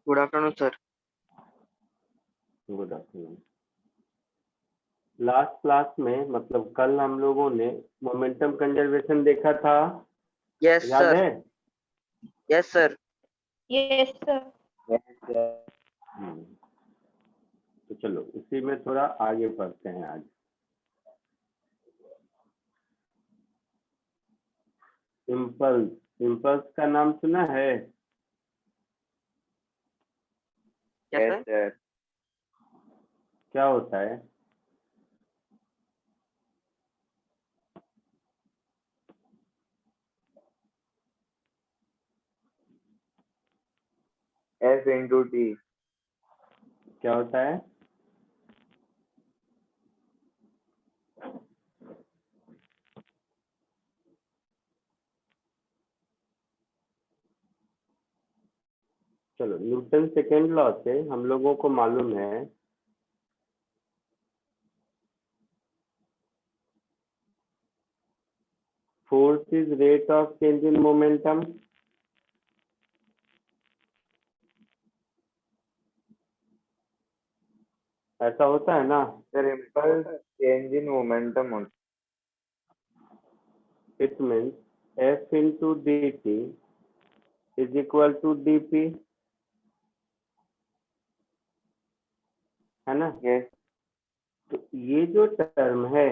Good afternoon sir. Good afternoon. Last class में मतलब कल हम लोगों ने मोमेंटम कंजर्वेशन देखा था, यस याद सर। है? Yes sir. Yes sir. तो चलो इसी में थोड़ा आगे बढ़ते हैं आज। इम्पल्स, इम्पल्स का नाम सुना है? Yes sir. क्या होता है? F into T. क्या होता है? चलो न्यूटन सेकेंड लॉ से हम लोगों को मालूम है force is rate of change in momentum. ऐसा होता है ना? Sir, impulse change in momentum. It means F into dt is equal to dp, है ना? Yes. तो ये जो टर्म है,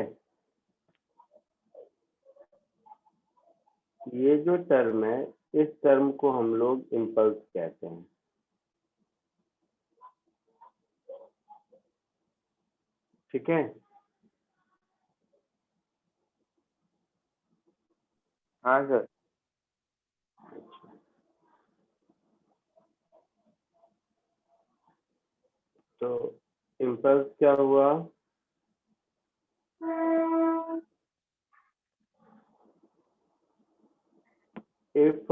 ये जो टर्म है, इस टर्म को हम लोग इम्पल्स कहते हैं। ठीक है? हाँ सर। तो इम्पल्स क्या हुआ? If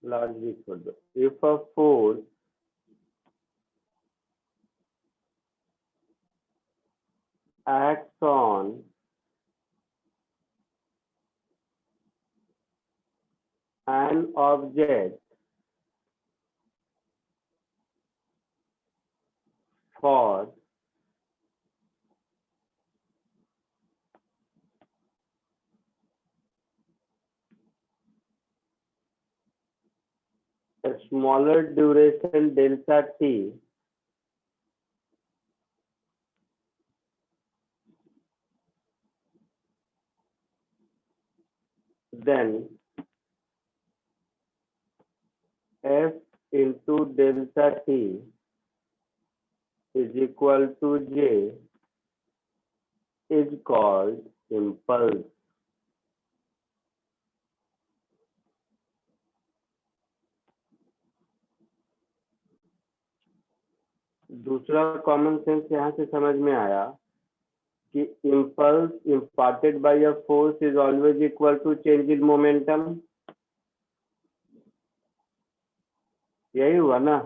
largely equal to, if a force acts on an object for a smaller duration delta t, then F into delta t is equal to J is called impulse. दूसरा common sense यहाँ से समझ में आया कि impulse imparted by a force is always equal to change in momentum. यही हुआ ना?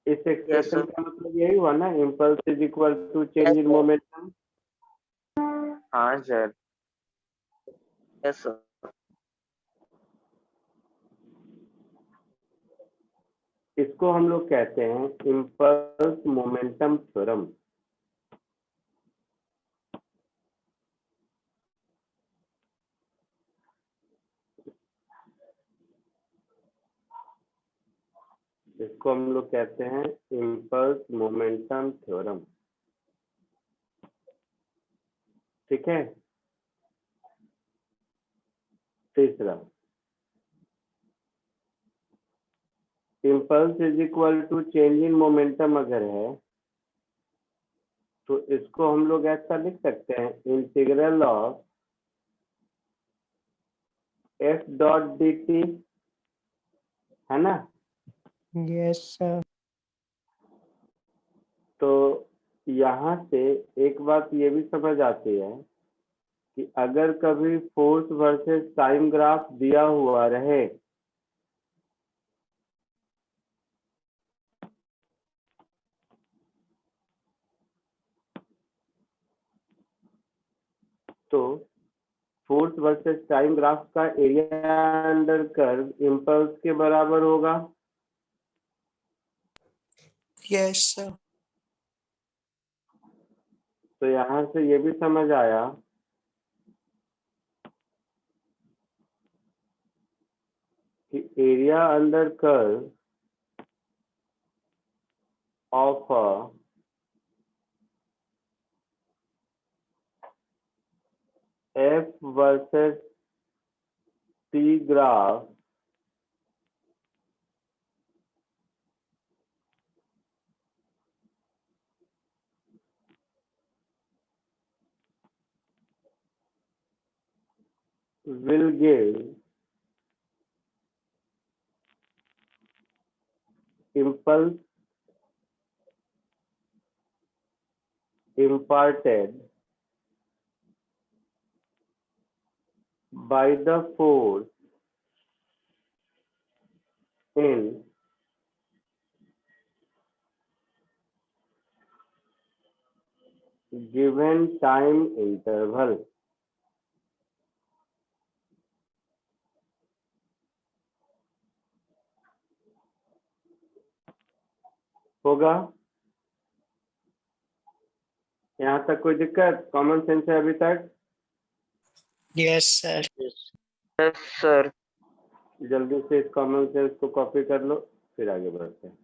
इस एक्सप्रेशन sir. का मतलब यही हुआ ना, impulse is equal to change in sir. Momentum. हाँ सर। Yes sir. इसको हम लोग कहते हैं इम्पल्स मोमेंटम थ्योरम। इसको हम लोग कहते हैं इम्पल्स मोमेंटम थ्योरम। ठीक है? तीसरा, impulse is equal to change in momentum अगर है तो इसको हम लोग ऐसा लिख सकते हैं, integral of F dot D T, है ना? Yes sir. तो यहाँ से एक बात ये भी समझ आती है कि अगर कभी फोर्स वर्सेस टाइम ग्राफ दिया हुआ रहे तो फोर्स वर्सेस टाइम ग्राफ का एरिया अंडर कर्व इम्पल्स के बराबर होगा। Yes, sir. तो यहाँ से ये भी समझ आया कि area under curve of F versus T graph will give impulse imparted by the force in given time interval। होगा। यहाँ तक कोई दिक्कत? कॉमन सेंस है अभी तक? Yes, sir. Yes, sir. जल्दी से इस कॉमन सेंस को कॉपी कर लो, फिर आगे बढ़ते हैं।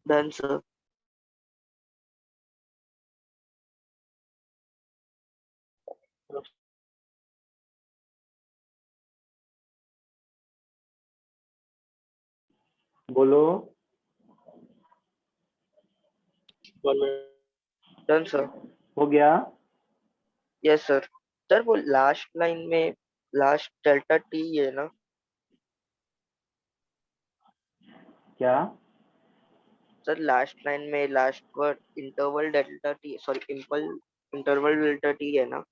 Done, sir. बोलो। Done, sir. हो गया? Yes, sir. सर वो लास्ट लाइन में लास्ट डेल्टा टी है ना? क्या? सर लास्ट लाइन में last word interval delta T, sorry impulse interval delta T है ना?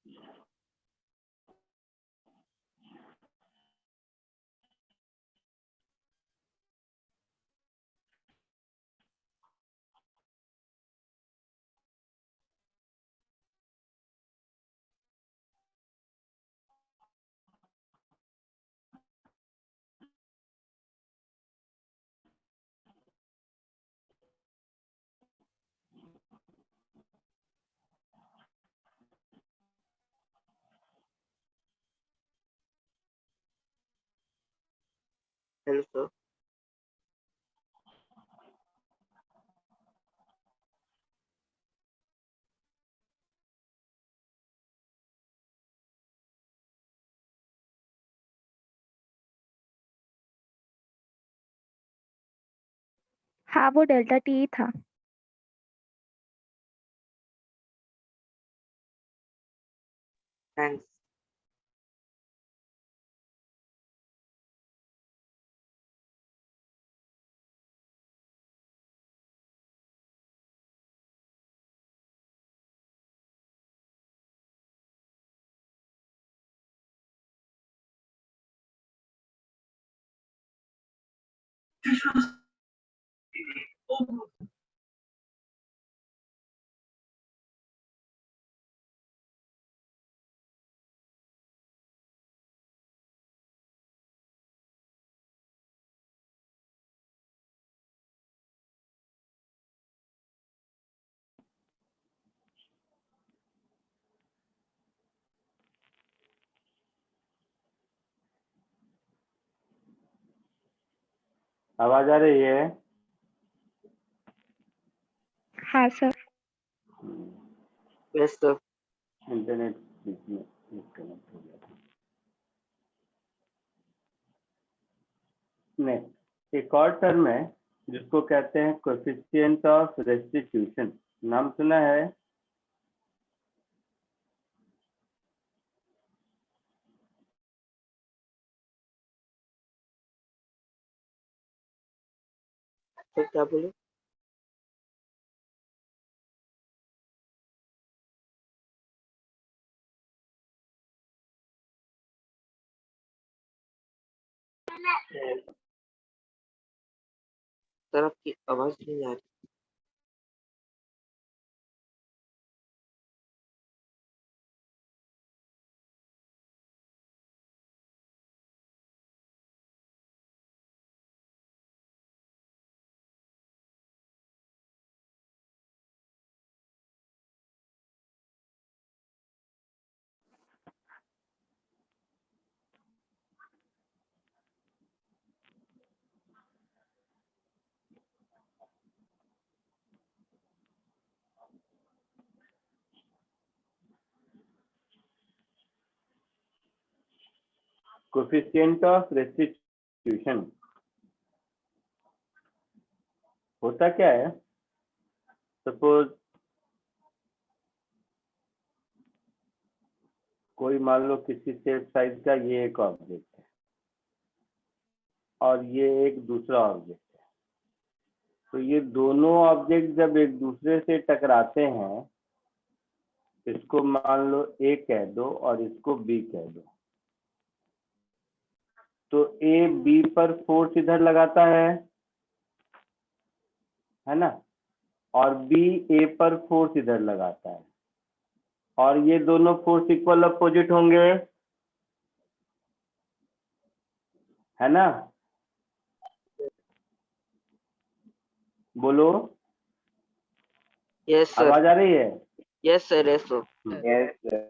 Hello sir. हाँ वो डेल्टा टी था। थैंक्स। आवाज आ रही है? हाँ सर। Yes sir. इंटरनेट बीच में डिस्कनेक्ट हो गया था। नेक्स्ट एक और टर्म है जिसको कहते हैं कोएफिशिएंट ऑफ रेस्टिट्यूशन। नाम सुना है? सर क्या बोले? सर आपकी आवाज नहीं आ रही। कोएफिशिएंट ऑफ रेस्टिट्यूशन होता क्या है? सपोज कोई मान लो किसी सेफ साइज का ये एक ऑब्जेक्ट है और ये एक दूसरा ऑब्जेक्ट है, तो ये दोनों ऑब्जेक्ट जब एक दूसरे से टकराते हैं, इसको मान लो ए कह दो और इसको बी कह दो, तो ए बी पर फोर्स इधर लगाता है ना, और बी ए पर फोर्स इधर लगाता है, और ये दोनों फोर्स इक्वल अपोजिट होंगे, है ना? बोलो, यस सर। आवाज आ रही है? Yes sir. Yes sir. Yes, sir.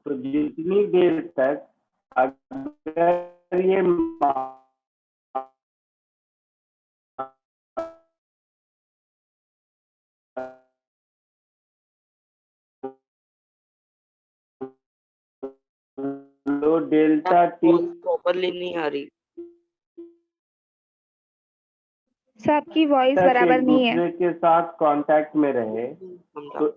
तो जितनी देर तक अगर ये लो डेल्टा टी प्रॉपरली नहीं आ रही। सर आपकी वॉइस तक बराबर एक नहीं है। दूसरे के साथ कांटेक्ट में रहे, समझा। तो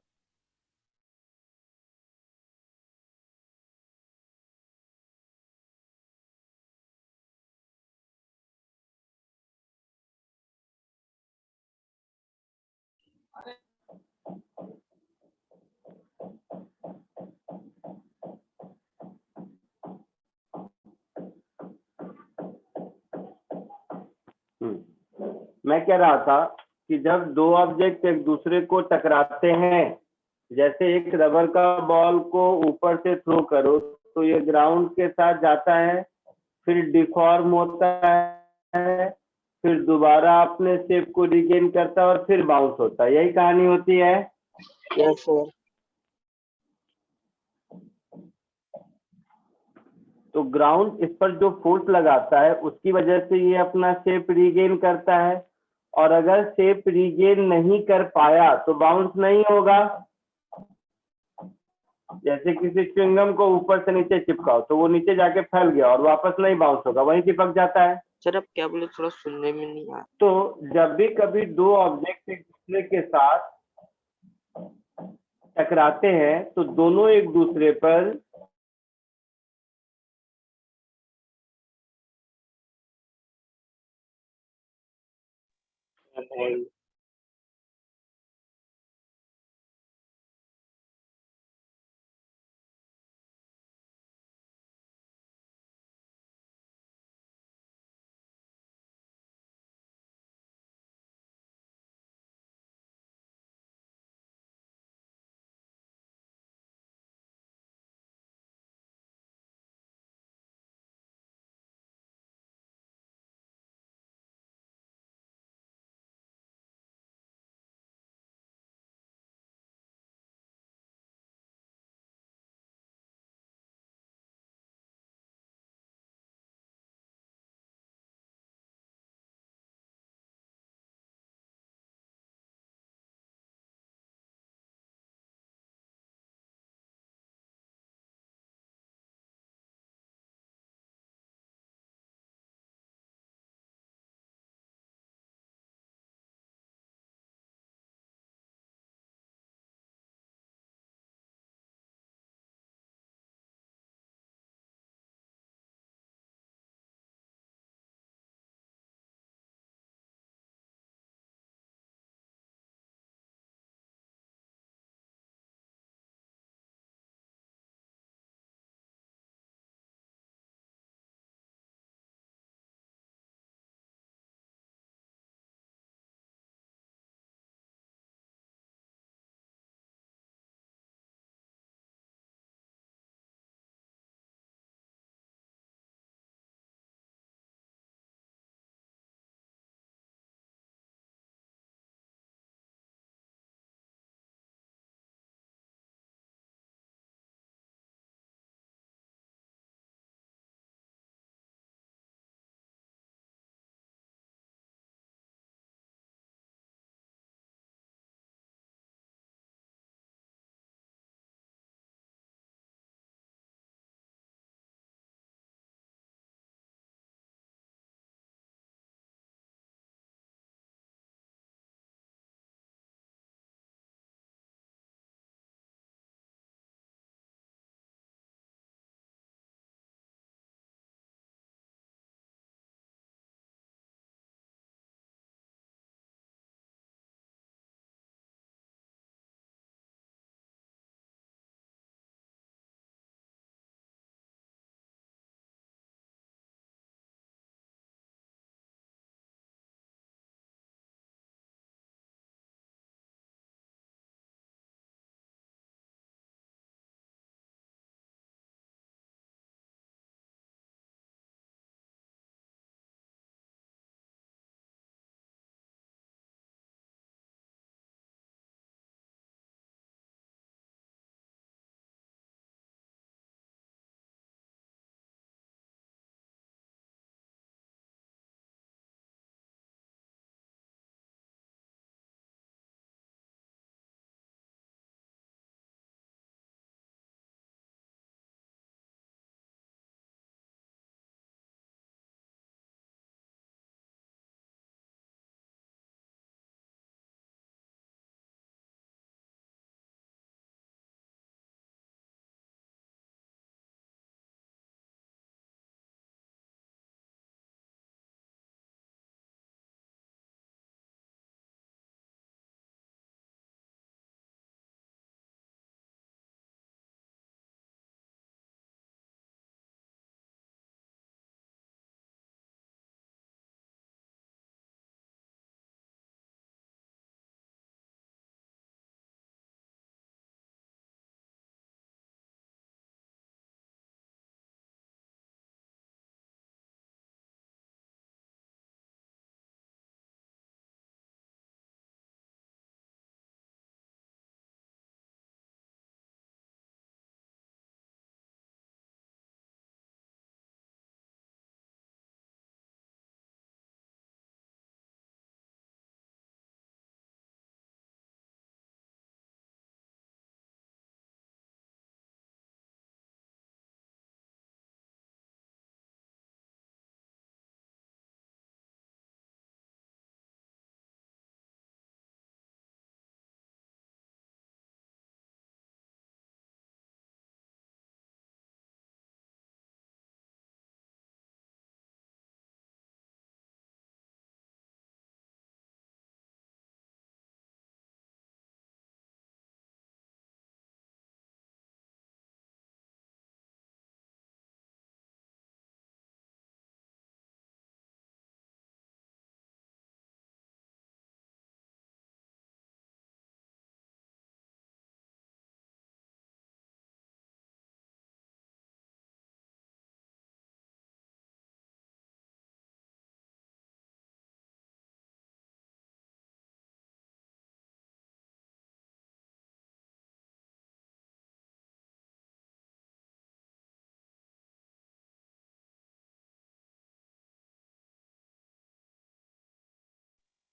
मैं कह रहा था कि जब दो ऑब्जेक्ट एक दूसरे को टकराते हैं, जैसे एक रबर का बॉल को ऊपर से थ्रो करो तो ये ग्राउंड के साथ जाता है, फिर डिफॉर्म होता है, फिर दोबारा अपने शेप को रिगेन करता है और फिर बाउंस होता है, यही कहानी होती है। Yes sir. तो ग्राउंड इस पर जो फोर्स लगाता है उसकी वजह से ये अपना शेप रीगेन करता है, और अगर शेप रीगेन नहीं कर पाया तो बाउंस नहीं होगा। जैसे किसी च्युइंगम को ऊपर से नीचे चिपकाओ तो वो नीचे जाके फैल गया और वापस नहीं बाउंस होगा, वहीं चिपक जाता है। सर अब क्या बोले, थोड़ा सुनने में नहीं आया। तो जब भी कभी दो ऑब्जेक्ट एक दूसरे के साथ टकराते हैं तो दोनों एक दूसरे पर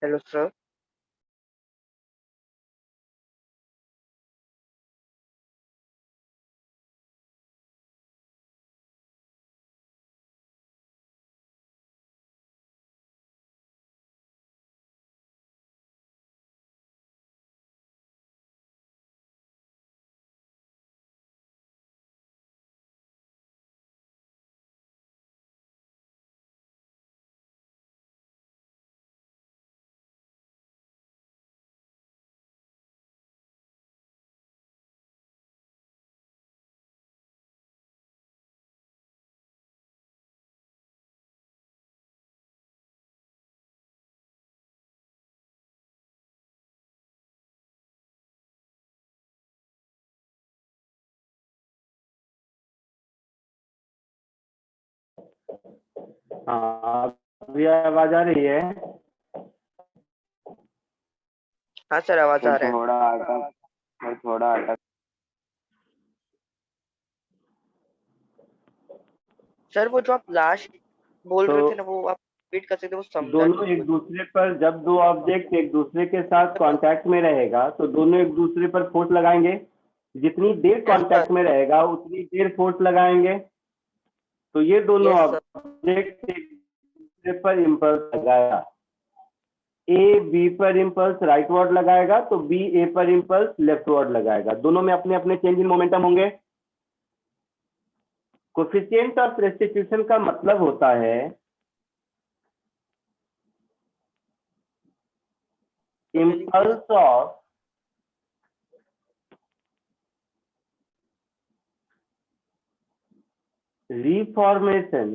हेलो सर। हाँ, अभी आवाज आ रही है? हाँ सर, आवाज आ सर रहा है। थोड़ा अटक सर वो जो आप लास्ट बोल तो रहे थे ना, वो आप रिपीट कर सकते, वो समझा दोनों नहीं एक कुछ। दूसरे पर, जब दो ऑब्जेक्ट एक दूसरे के साथ कांटेक्ट में रहेगा तो दोनों एक दूसरे पर फोर्स लगाएंगे। जितनी देर यस सर। कांटेक्ट में रहेगा उतनी देर फोर्स लगाएंगे। तो ये दोनों यस सर। ऑब्जेक्ट एक दूसरे पर इम्पल्स लगाएगा। ए बी पर इम्पल्स राइटवर्ड लगाएगा तो बी ए पर इम्पल्स लेफ्टवर्ड लगाएगा। दोनों में अपने अपने चेंज इन मोमेंटम होंगे। कोफिशिएंट ऑफ रेस्टिट्यूशन का मतलब होता है impulse of reformation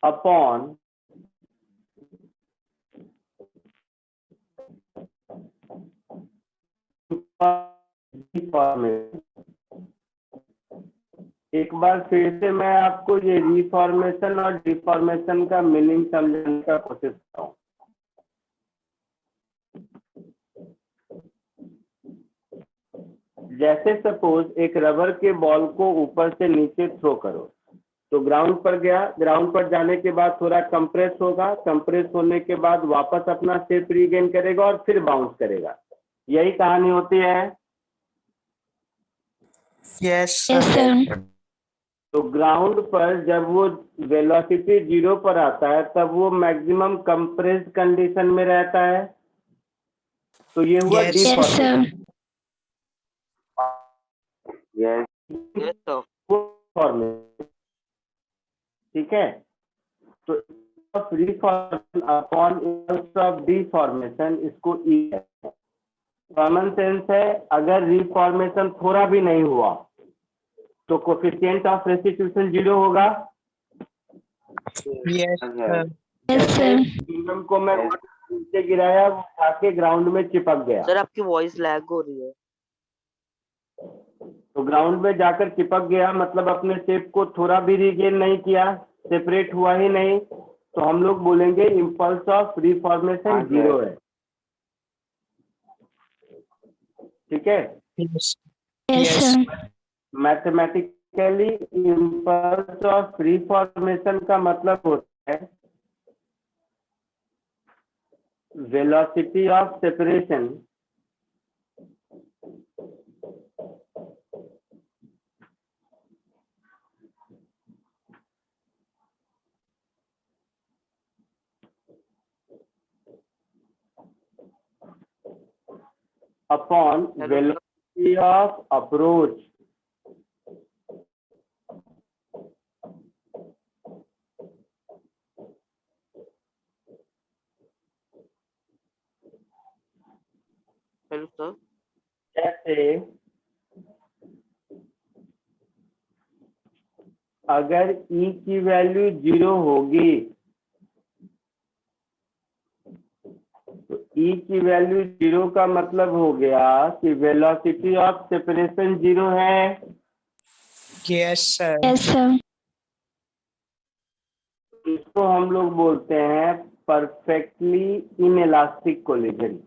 upon reformation। एक बार फिर से मैं आपको ये रिफॉर्मेशन और डिफॉर्मेशन का मीनिंग समझाने का कोशिश करता हूँ। जैसे सपोज एक रबर के बॉल को ऊपर से नीचे थ्रो करो, तो ग्राउंड पर गया, ग्राउंड पर जाने के बाद थोड़ा कंप्रेस होगा, कंप्रेस होने के बाद वापस अपना शेप रीगेन करेगा और फिर बाउंस करेगा। यही कहानी होती है। Yes, Yes, sir. sir. तो ग्राउंड पर जब वो वेलोसिटी 0 पर आता है तब वो मैक्सिमम कंप्रेस्ड कंडीशन में रहता है। तो ये हुआ Yes. Yes, deformation. sir. Yes yes sir. Formation, ठीक है। तो reformation upon impulse of deformation, इसको ई है। कॉमन सेंस है, अगर रिफॉर्मेशन थोड़ा भी नहीं हुआ तो कोफिशिएंट ऑफ रेस्टिट्यूशन 0 होगा। Yes, sir. Yes, जैसे sir. चुंगम को मैं नीचे गिराया, वो जाके ग्राउंड में चिपक गया। सर आपकी वॉइस लैग हो रही है। तो ग्राउंड में जाकर चिपक गया मतलब अपने शेप को थोड़ा भी रीगेन नहीं किया, सेपरेट हुआ ही नहीं, तो हम लोग बोलेंगे इम्पल्स ऑफ रिफॉर्मेशन हाँ, 0 है। ठीक है। Yes. Yes, Yes. sir. Mathematically impulse of reformation का मतलब होता है velocity of separation upon hello sir. Velocity of approach. Hello sir. जैसे अगर ई की वैल्यू 0 होगी तो ई की वैल्यू 0 का मतलब हो गया कि वेलोसिटी ऑफ सेपरेशन 0 है। Yes, sir. Yes, sir. इसको हम लोग बोलते हैं परफेक्टली इनइलास्टिक कोलिजन।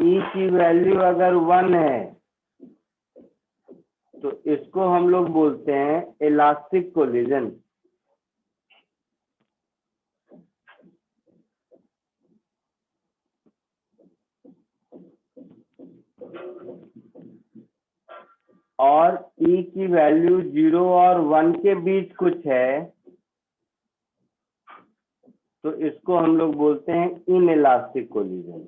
ई की वैल्यू अगर 1 है तो इसको हम लोग बोलते हैं इलास्टिक कोलिजन। और ई की वैल्यू 0 और 1 के बीच कुछ है तो इसको हम लोग बोलते हैं इनइलास्टिक कोलिजन।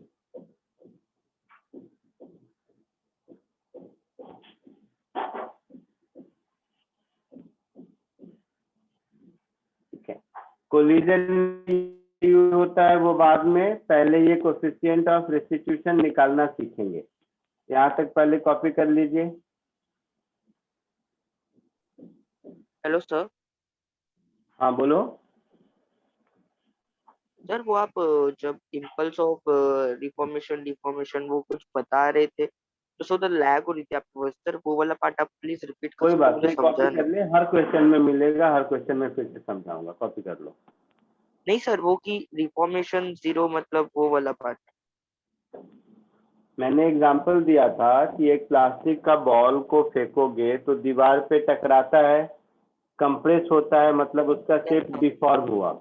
ठीक है, कोलिजन यूज होता है वो बाद में, पहले ये कोफिशिएंट ऑफ रेस्टिट्यूशन निकालना सीखेंगे। यहाँ तक पहले कॉपी कर लीजिए। Hello sir. हाँ बोलो। सर वो आप जब इम्पल्स ऑफ रिफॉर्मेशन डिफॉर्मेशन वो कुछ बता रहे थे तो सो द लैग हो रही थी आपकी वॉइस सर, वो वाला पार्ट आप प्लीज रिपीट कर कोई सकते हो, बात मुझे नहीं, समझा कॉपी नहीं। कर ले, हर क्वेश्चन में मिलेगा, हर क्वेश्चन में फिर से समझाऊंगा, कॉपी कर लो। नहीं सर, वो की रिफॉर्मेशन 0 मतलब वो वाला पार्ट। मैंने एग्जांपल दिया था कि एक प्लास्टिक का बॉल को फेंकोगे तो दीवार पे टकराता है, कंप्रेस होता है, मतलब उसका शेप डिफॉर्म हुआ,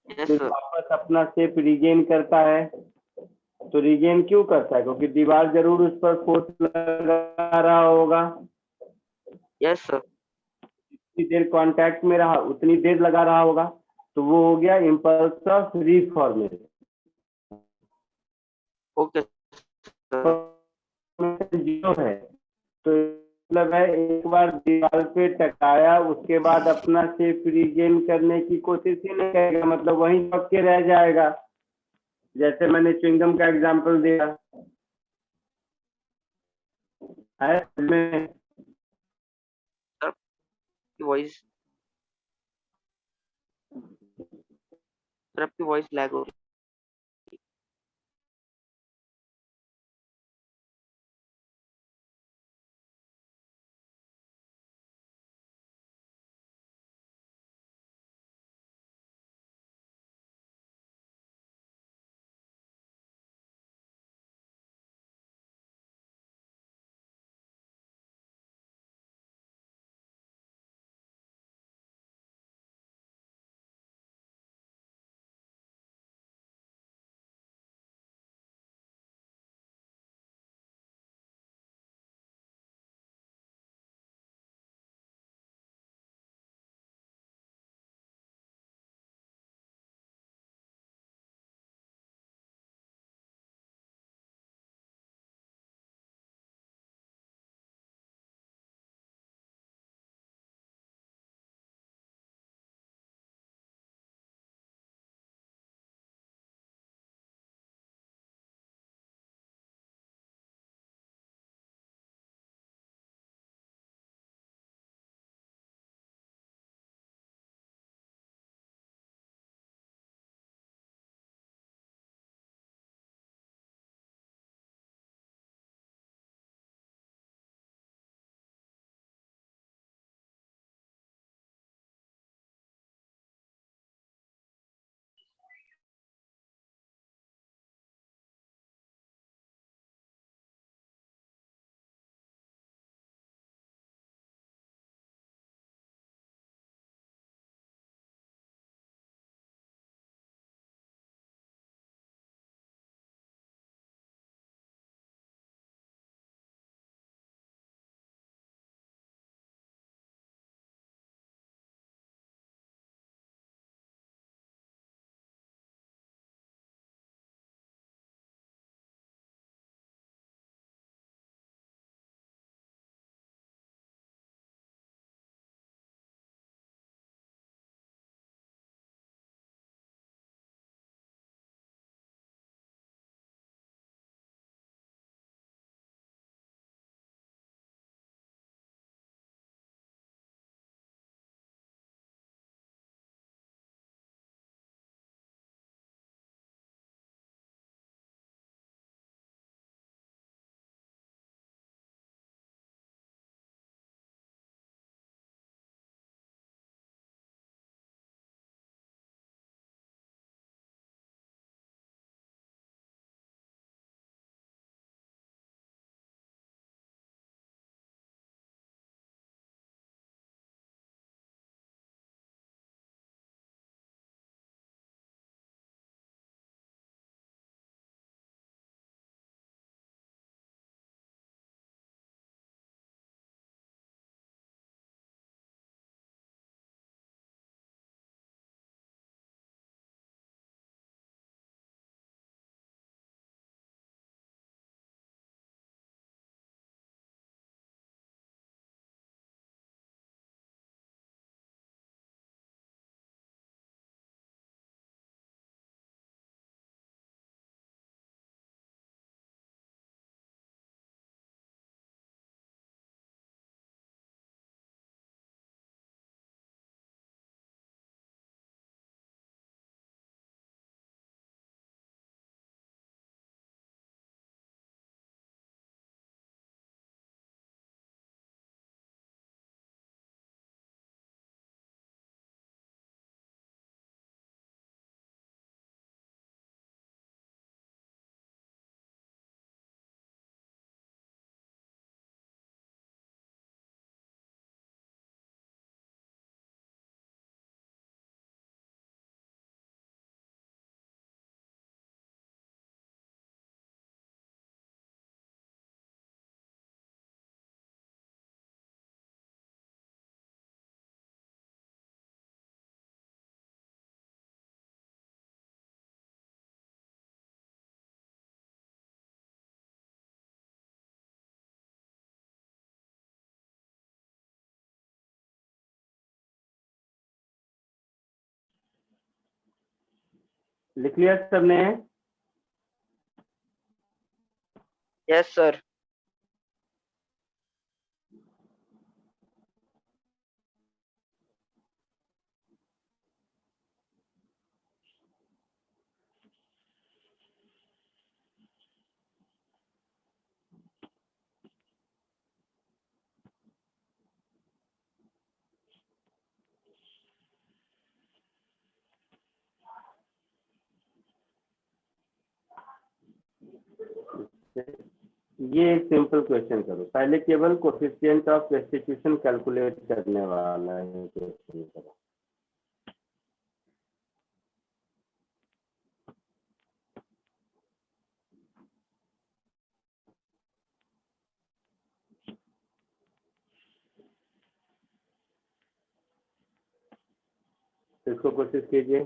यस फिर सर। वापस अपना शेप रिगेन करता है। तो रिगेन क्यों करता है? क्योंकि दीवार जरूर उस पर फोर्स लगा रहा होगा। Yes sir. जितनी देर कांटेक्ट में रहा उतनी देर लगा रहा होगा, तो वो हो गया impulse of reformation. Okay sir. Zero है तो मतलब है एक बार दीवार पे टकराया उसके बाद अपना शेप रिगेन करने की कोशिश ही नहीं करेगा, मतलब वहीं पक के रह जाएगा, जैसे मैंने च्युइंगम का एग्जांपल दिया है में। सर वॉइस, सर आपकी वॉइस लैग हो रही है। लिख लिया सबने? Yes sir. ये एक सिंपल क्वेश्चन करो, पहले केवल कोफिशिएंट ऑफ रेस्टिट्यूशन कैलकुलेट करने वाला है क्वेश्चन करो। इसको कोशिश कीजिए।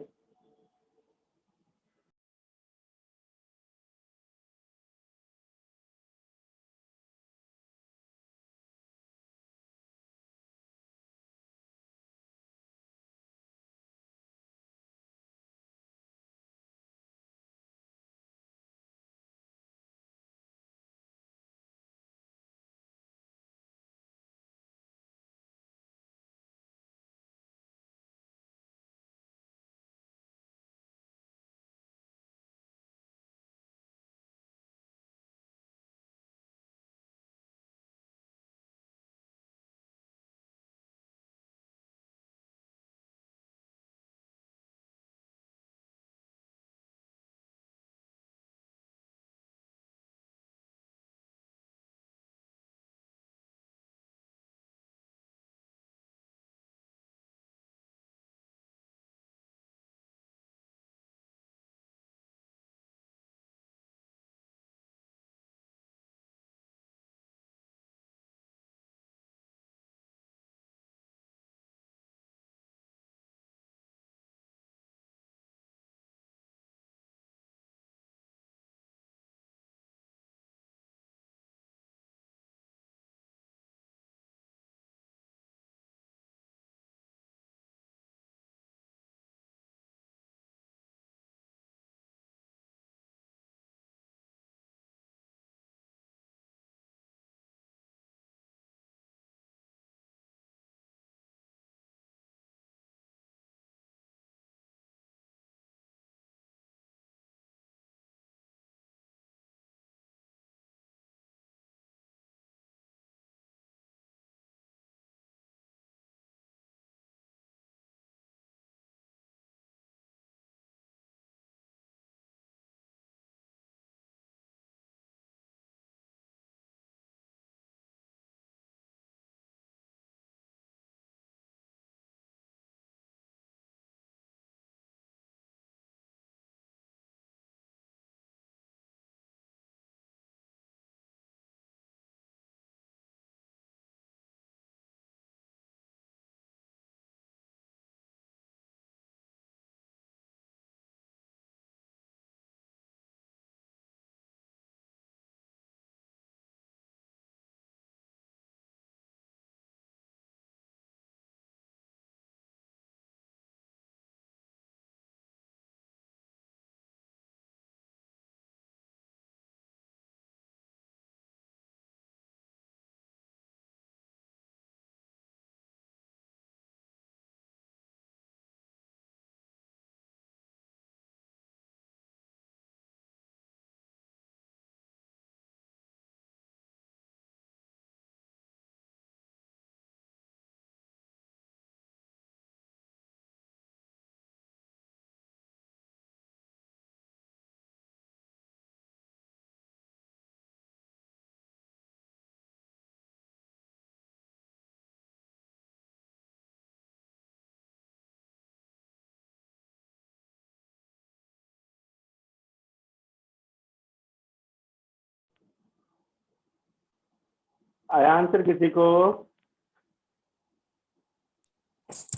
आया आंसर किसी को?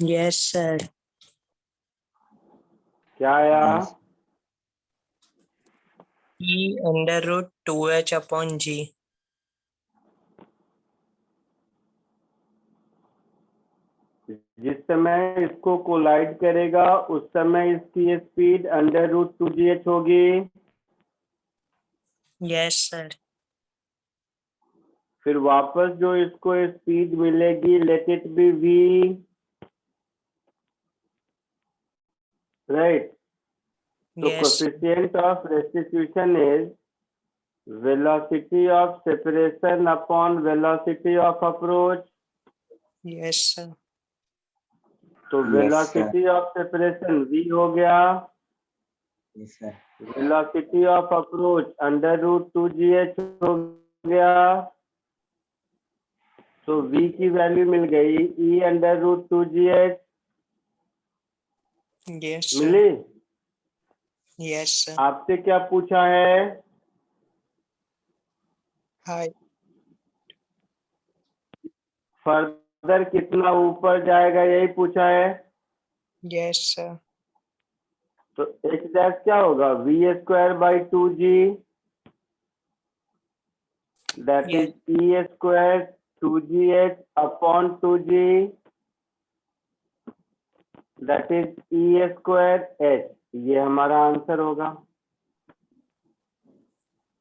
Yes, sir. क्या आया? E under root 2h upon G. जिस समय इसको कोलाइड करेगा उस समय इसकी स्पीड √2gh होगी। Yes, sir. फिर वापस जो इसको स्पीड मिलेगी let it be v, right. तो Yes. Coefficient of restitution is velocity of separation upon velocity of approach. Yes, sir. तो Yes, velocity of separation v हो गया, Yes, sir. Velocity of approach √2gh हो गया। तो v की value मिल गई e √2gh Yes, sir. मिली। Yes, sir. आपसे क्या पूछा है? Hi. फर्दर कितना ऊपर जाएगा यही पूछा है। Yes, sir. तो h डैश क्या होगा? v²/2g, that Yes. Is e² 2gh upon 2g, that is e²h। ये हमारा आंसर होगा।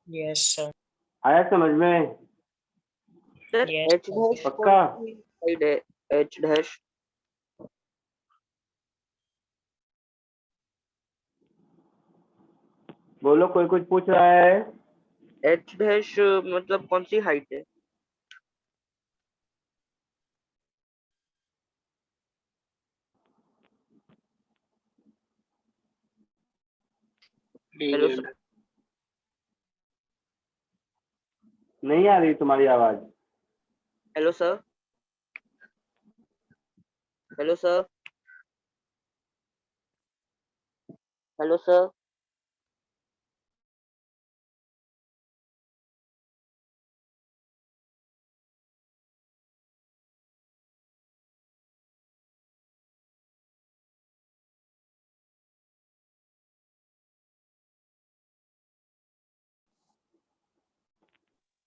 Yes, sir. आया समझ में? Sir Yes, H sir. Dash पक्का? कौन सी साइड है? एच डैश बोलो, कोई कुछ पूछ रहा है? एच डैश मतलब कौन सी हाइट है? Hello sir. नहीं आ रही तुम्हारी आवाज? Hello sir. Hello sir. Hello sir.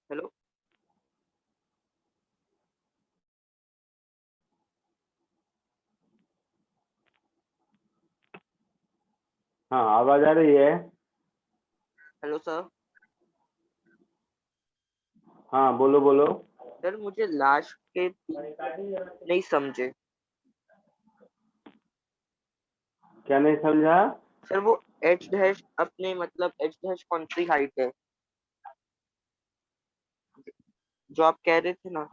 Hello. हाँ, आवाज आ रही है। Hello sir. हाँ, बोलो बोलो। सर मुझे लास्ट के नहीं समझे। क्या नहीं समझा? सर वो एच डैश अपने मतलब एच डैश कौन सी हाइट है जो आप कह रहे थे ना?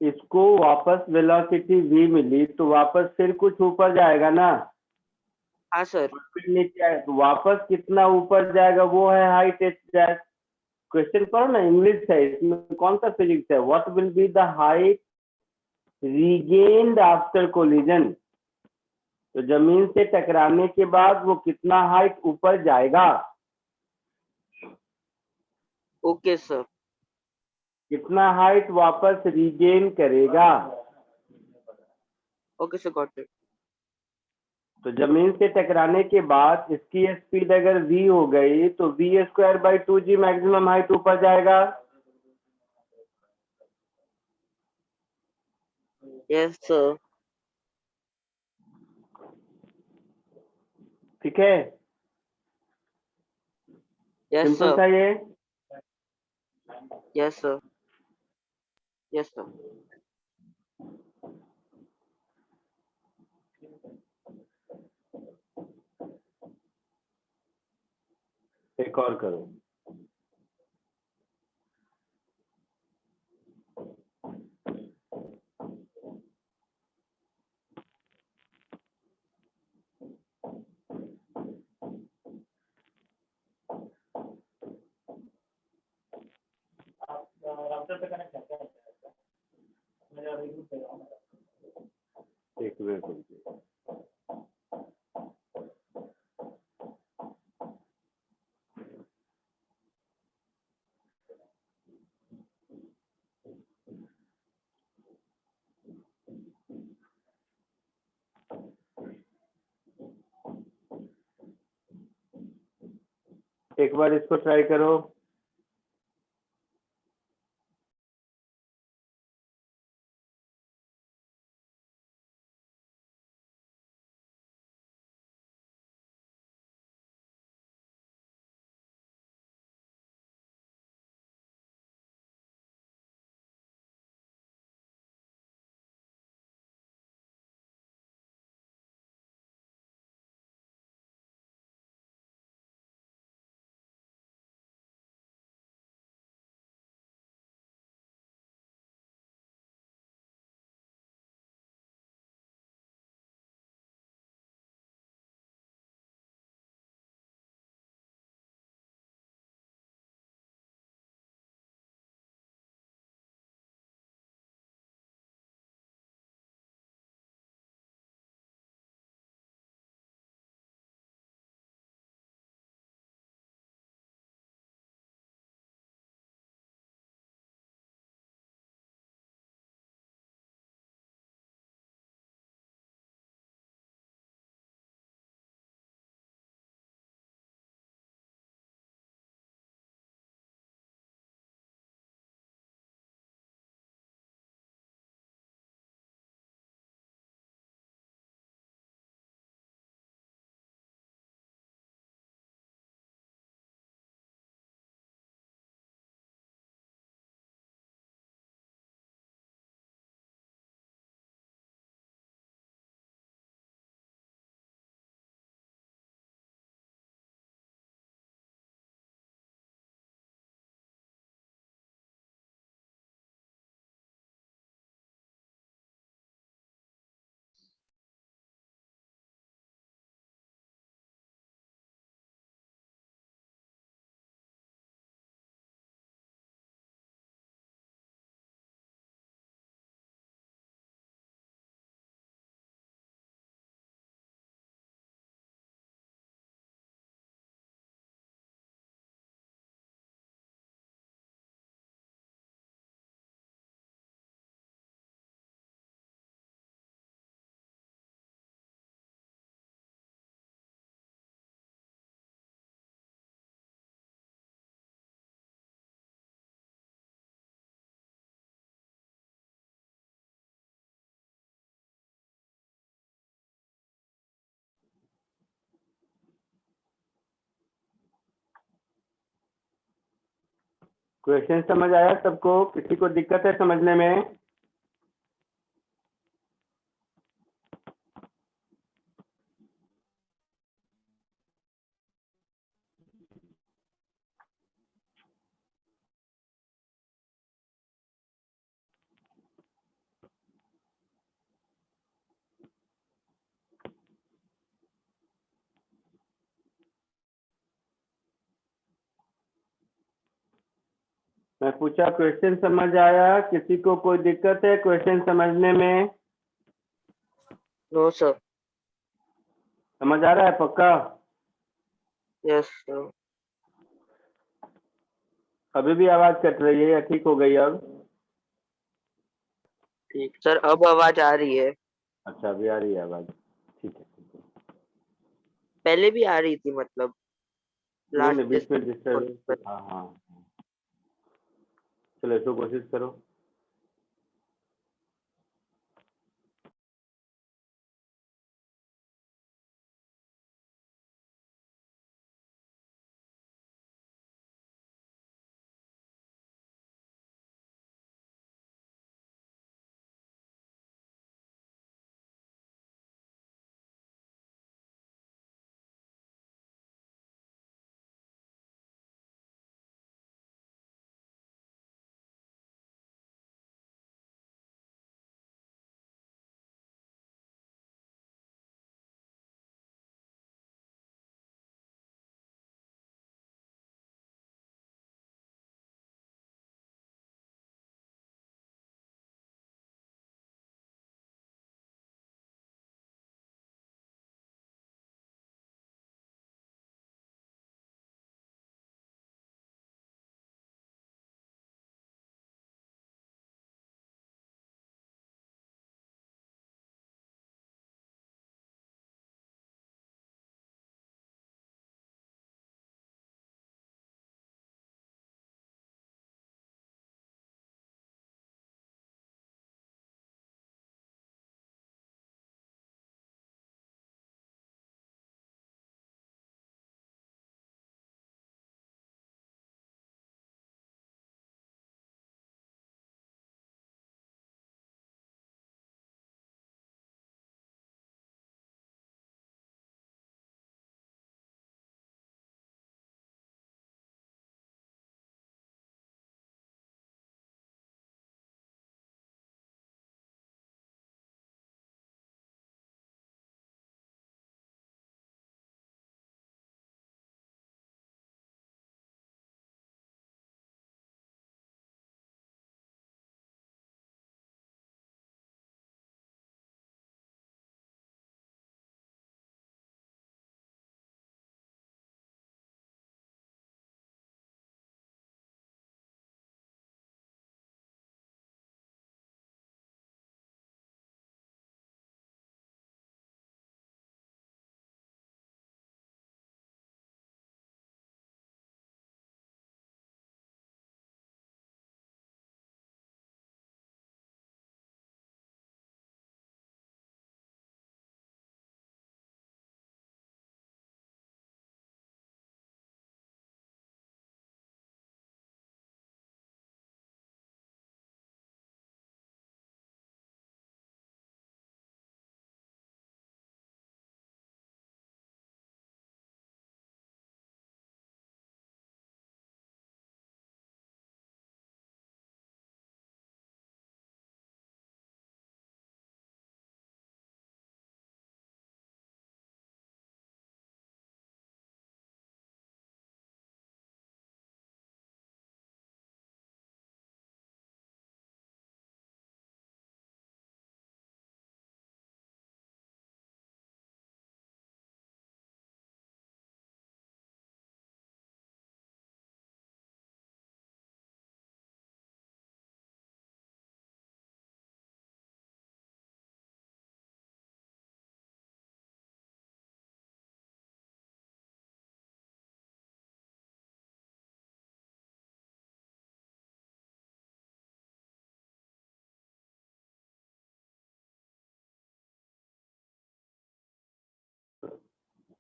इसको वापस वेलोसिटी v मिली तो वापस फिर कुछ ऊपर जाएगा ना, हाँ सर। फिर नीचे आए तो वापस कितना ऊपर जाएगा वो है हाइट h डैश। क्वेश्चन पढ़ो ना, इंग्लिश है, इसमें कौन सा फिजिक्स है? What will be the height regained after collision. तो जमीन से टकराने के बाद वो कितना हाइट ऊपर जाएगा, ओके सर। कितना हाइट वापस रीगेन करेगा। Okay sir, got it. तो जमीन से टकराने के बाद इसकी स्पीड अगर v हो गई तो v²/2g मैक्सिमम हाइट ऊपर जाएगा। Yes sir. ठीक है, यस सिंपल सर। था ये। Yes sir. Yes sir. एक और करो। एक मिनट रुकिए। एक बार इसको ट्राई करो। क्वेश्चन समझ आया सबको? किसी को दिक्कत है समझने में? मैं पूछा क्वेश्चन समझ आया? किसी को कोई दिक्कत है क्वेश्चन समझने में? No sir. समझ आ रहा है पक्का? Yes sir. अभी भी आवाज कट रही है या ठीक हो गई अब? ठीक सर, अब आवाज आ रही है। अच्छा अभी आ रही है आवाज, ठीक है ठीक है। पहले भी आ रही थी, मतलब नहीं लास्ट नहीं, बीच में डिस्टर्ब, हाँ हाँ। चलो इसको कोशिश करो।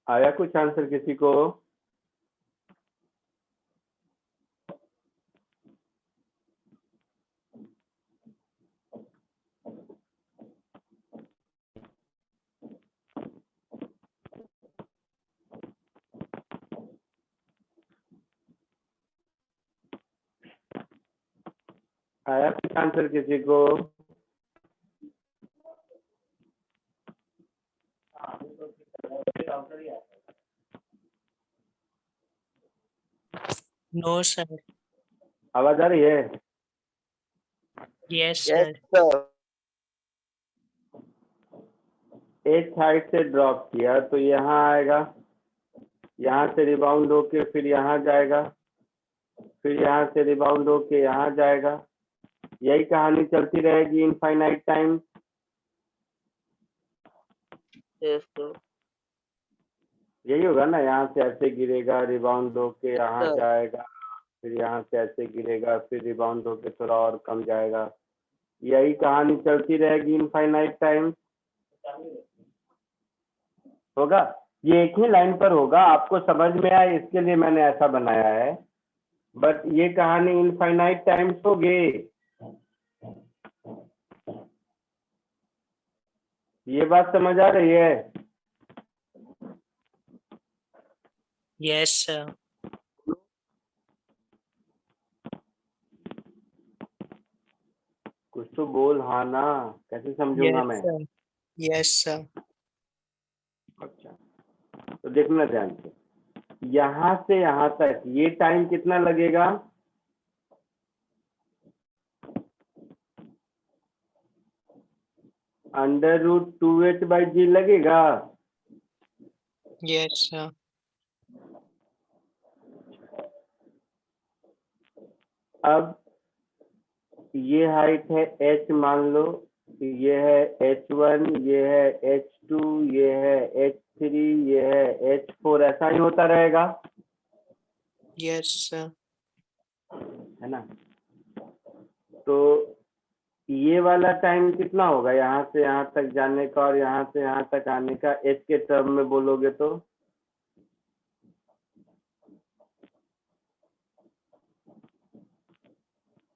आया कुछ आंसर किसी को? आया कुछ आंसर किसी को? No, sir. आवाज आ रही है? Yes, Yes, sir. sir. 8 height से ड्रॉप किया तो यहाँ आएगा, यहाँ से रिबाउंड होके फिर यहाँ जाएगा, फिर यहाँ से रिबाउंड होके यहाँ जाएगा। यही कहानी चलती रहेगी इनफाइनाइट टाइम। Yes, sir. यही होगा ना, यहाँ से ऐसे गिरेगा, रिबाउंड होके यहाँ Sir. जाएगा, फिर यहाँ से ऐसे गिरेगा, फिर रिबाउंड होके थोड़ा और कम जाएगा। यही कहानी चलती रहेगी इनफाइनाइट टाइम। होगा, ये एक ही लाइन पर होगा, आपको समझ में आए इसके लिए मैंने ऐसा बनाया है, बट ये कहानी इनफाइनाइट टाइम्स होगी। ये बात समझ आ रही है? Yes, sir. कुछ तो बोल, हाँ ना, कैसे समझूंगा Yes, मैं? sir. Yes, sir. अच्छा, तो देखना ध्यान से, यहाँ से यहाँ तक ये टाइम कितना लगेगा? √2h/g लगेगा। Yes, sir. अब ये हाइट है h मान लो, ये है h1, ये है h2, ये है h3, ये है h4, ऐसा ही होता रहेगा, Yes, sir. है ना? तो ये वाला टाइम कितना होगा यहाँ से यहाँ तक जाने का और यहाँ से यहाँ तक आने का, h के टर्म में बोलोगे तो?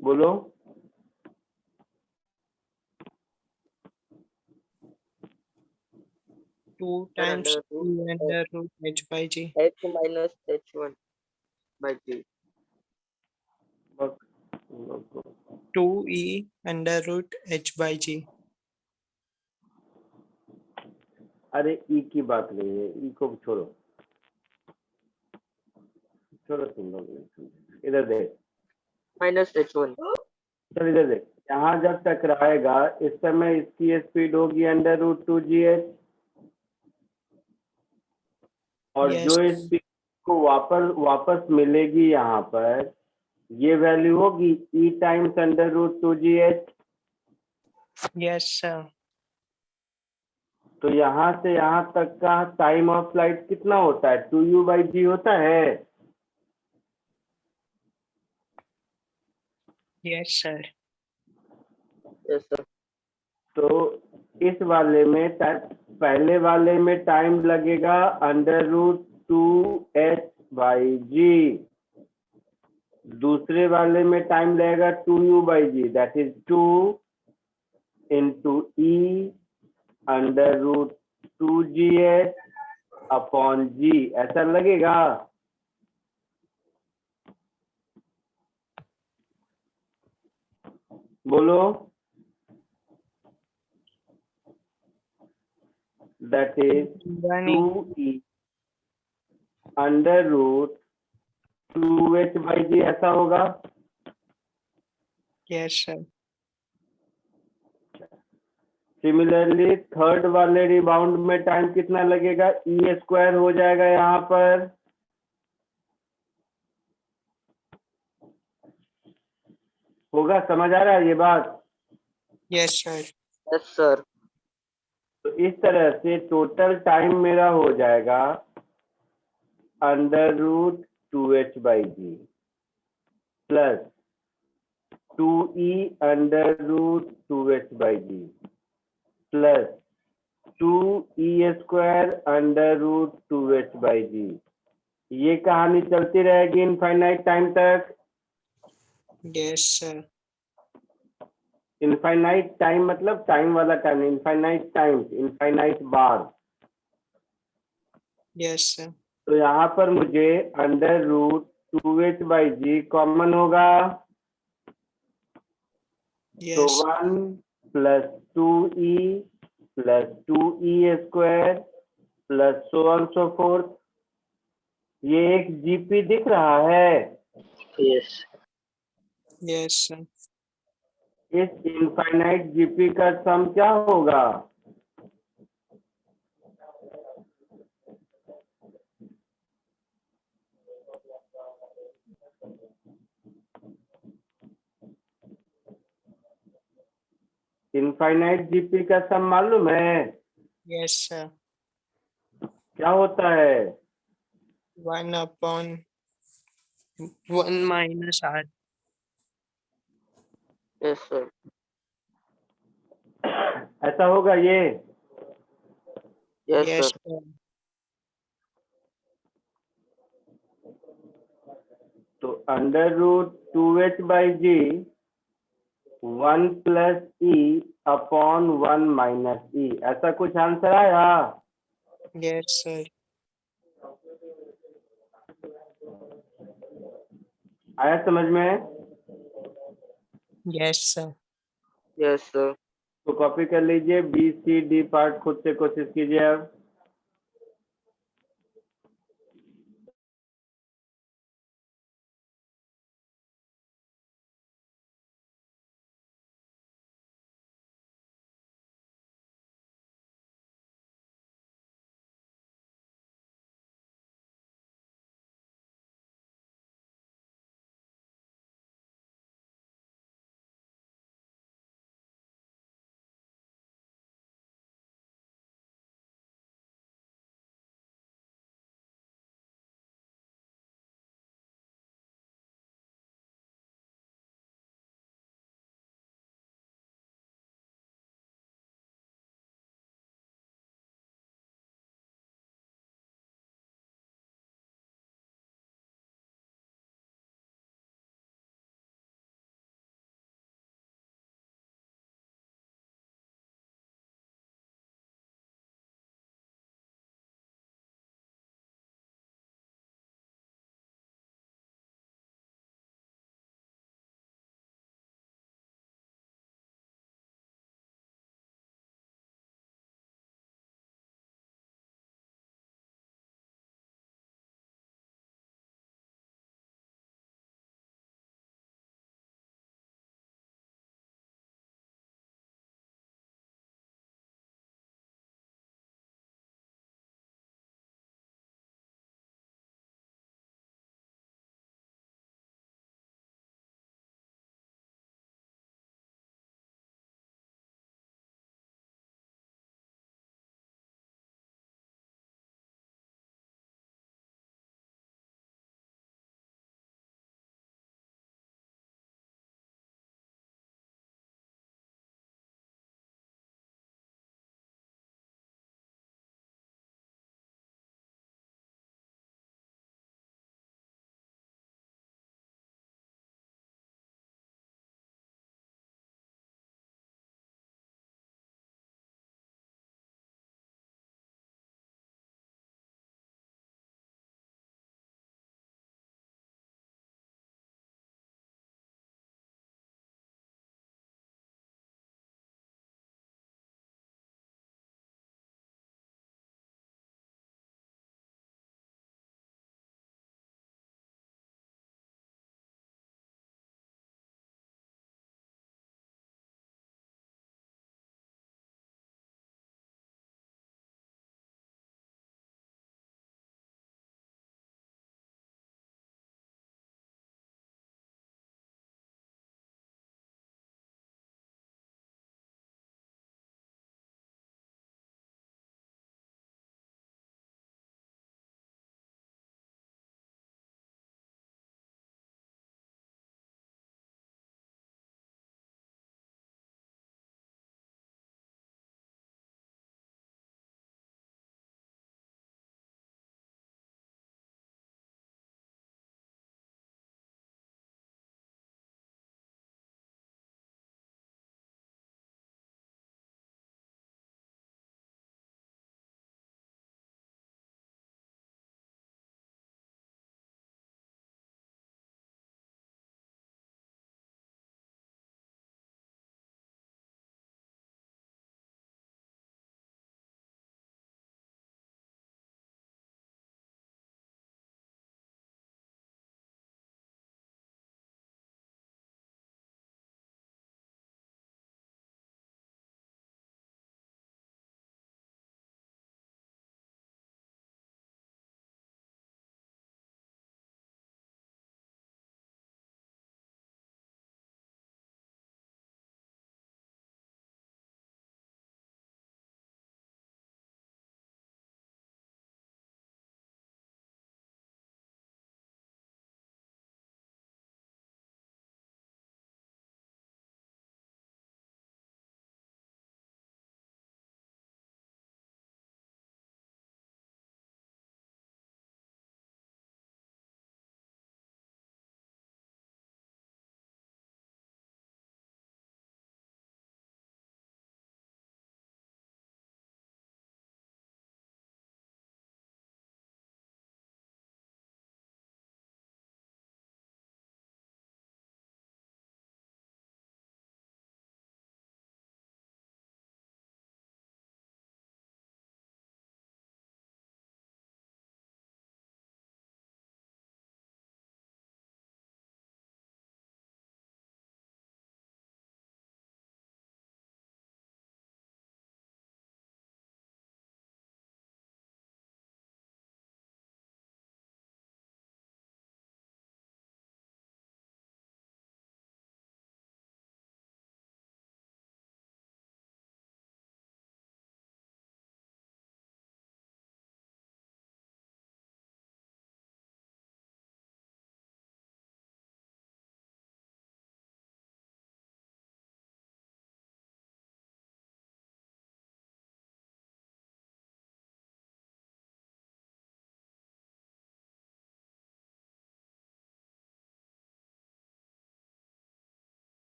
बोलो। Two Sir, times under root T under root h/g. h minus h1 by g. 2e under root h/g. अरे ई की बात नहीं है, ई को छोड़ो, छोड़ो तुम लोग, इधर देख, Minus h1. चल इधर देख, यहाँ जब टकराएगा इस समय इसकी स्पीड होगी √2gh, और Yes. जो स्पीड को वापस मिलेगी यहाँ पर, ये वैल्यू होगी e times √2gh। Yes, sir. तो यहाँ से यहाँ तक का टाइम ऑफ फ्लाइट कितना होता है? 2u/g होता है। Yes, sir. Yes, sir. तो इस वाले में पहले वाले में टाइम लगेगा √2h/g, दूसरे वाले में टाइम लगेगा 2u/g, that is 2 into e √2gh/g, ऐसा लगेगा। बोलो। दैट इज 2e √2h/g, ऐसा होगा। Yes, sir. सिमिलरली थर्ड वाले रिबाउंड में टाइम कितना लगेगा? e² हो जाएगा यहाँ पर, होगा, समझ आ रहा है ये बात? Yes, sir. Yes, sir. तो इस तरह से टोटल टाइम मेरा हो जाएगा √2h/g plus 2e √2h/g plus 2e² under root 2h/g। ये कहानी चलती रहेगी इनफाइनाइट टाइम तक। Yes, sir. इनफाइनाइट टाइम मतलब टाइम वाला टाइम, इनफाइनाइट टाइम, इनफाइनाइट बार। Yes, sir. तो यहाँ पर मुझे अंडर रूट 2h/g कॉमन होगा, तो Yes. 1 plus 2e plus 2e² plus so on so fourth. ये एक जीपी दिख रहा है। Yes Yes, sir. इस इनफाइनाइट जीपी का सम क्या होगा? इनफाइनाइट जीपी का सम मालूम है? Yes, sir. क्या होता है? 1/1 minus R. यस सर ऐसा होगा ये? Yes Yes, sir sir. तो under root 2h/g 1 plus e upon 1 minus e, ऐसा कुछ आंसर आया? Yes, sir. आया समझ में? Yes, sir. यस सर तो कॉपी कर लीजिए, बी सी डी पार्ट खुद से कोशिश कीजिए अब।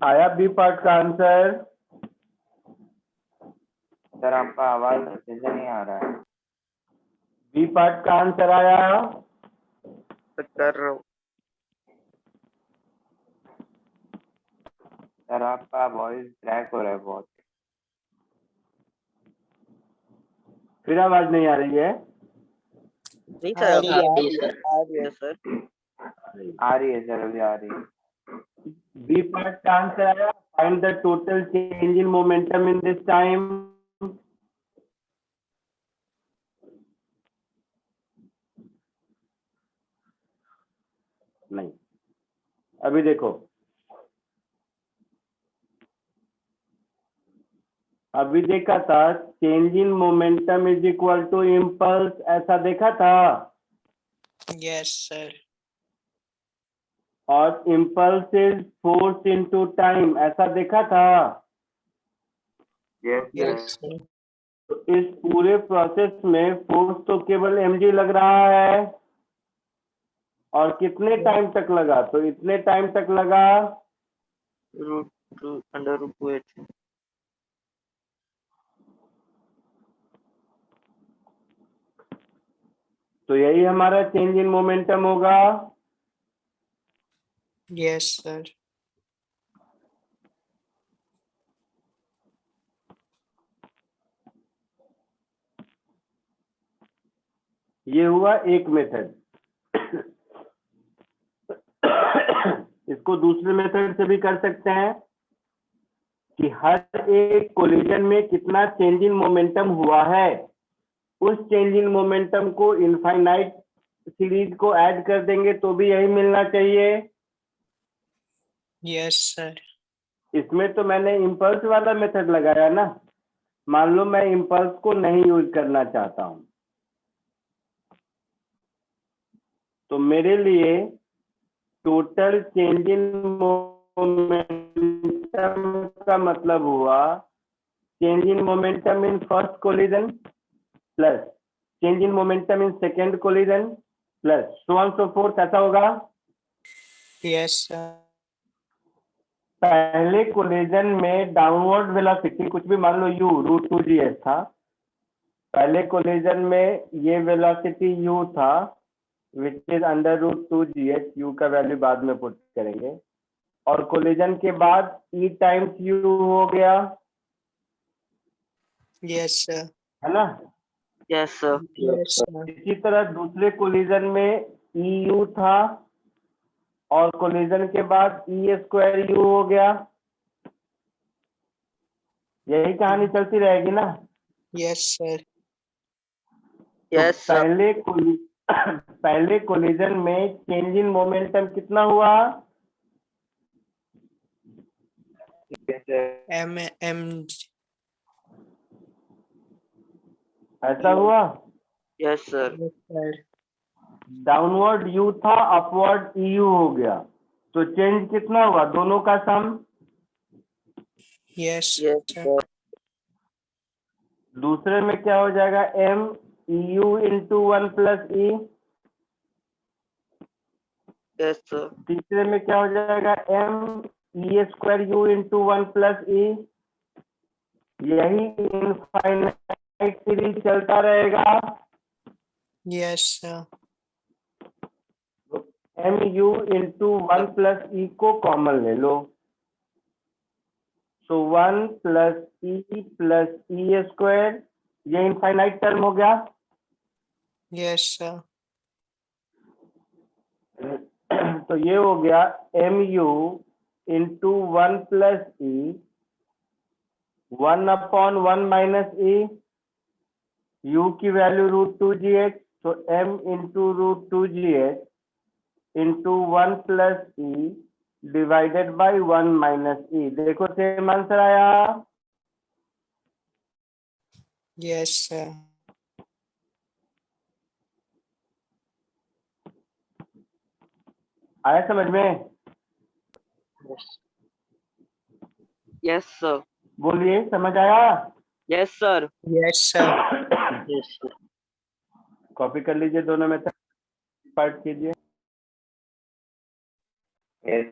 आया बी पार्ट का आंसर? सर आपका आवाज अच्छे से नहीं आ रहा है। बी पार्ट का आंसर आया? सर कर रहा हूँ। सर आपका वॉइस क्रैक हो रहा है बहुत। फिर आवाज नहीं आ रही है? नहीं आ सर, रही अभी है, आ रही है, आ रही है सर। आ रही है सर, अभी आ रही है। बी पार्ट का आंसर आया, find the total change in momentum in this time. नहीं, अभी देखो, अभी देखा था change in momentum is equal to impulse, ऐसा देखा था, यस सर, और impulse is force into time, ऐसा देखा था। Yes yes sir. सर, तो इस पूरे प्रोसेस में फोर्स तो केवल mg लग रहा है, और कितने टाइम तक लगा? तो इतने टाइम तक लगा, √2 √2h। तो यही हमारा चेंज इन मोमेंटम होगा। यस सर, ये हुआ एक मेथड। इसको दूसरे मेथड से भी कर सकते हैं कि हर एक कोलिजन में कितना चेंज इन मोमेंटम हुआ है, उस चेंज इन मोमेंटम को इनफाइनाइट सीरीज को ऐड कर देंगे तो भी यही मिलना चाहिए। यस सर, इसमें तो मैंने इम्पल्स वाला मेथड लगाया ना। मान लो मैं इम्पल्स को नहीं यूज करना चाहता हूं, तो मेरे लिए टोटल चेंज इन मोमेंटम का मतलब हुआ change in momentum in first collision plus change in momentum in second collision plus so on so fourth, ऐसा होगा। यस सर, पहले कोलिजन में डाउनवर्ड वेलोसिटी, कुछ भी मान लो u √2gh था, पहले कोलिजन में ये वेलोसिटी u था, विच इज √2gh, u का वैल्यू बाद में पुट करेंगे, और कोलिजन के बाद e टाइम्स u हो गया, यस सर, है ना। Yes sir. यस सर, इसी तरह दूसरे कोलिजन में eu था, और कोलिजन के बाद e² u हो गया। यही कहानी चलती रहेगी ना। यस सर, तो यस सर। पहले कोलिजन में चेंज इन मोमेंटम कितना हुआ? Yes sir. एम ऐसा हुआ, yes sir. Yes sir, downward u था, अपवर्ड eu हो गया, तो चेंज कितना हुआ? दोनों का sum. Yes yes sir, sir. दूसरे में क्या हो जाएगा? m eu into 1 plus e। Yes sir. तीसरे में क्या हो जाएगा? m e² u into 1 plus e। यही इनफाइनाइट सीरीज चलता रहेगा। Yes sir, M you into 1 plus E को कॉमन ले लो, सो 1 प्लस ई² ये इनफाइनाइट टर्म हो गया। यस सर, तो ये हो गया m you into 1 plus e, 1/1 minus e, u की वैल्यू √2gh, तो m into √2gh into 1 plus e divided by 1 minus e. देखो सेम आंसर आया। यस सर, आया समझ में? Yes sir. बोलिए, समझ आया? Yes sir. Yes sir, yes sir. Copy कर लीजिए, दोनों में पार्ट कीजिए। यस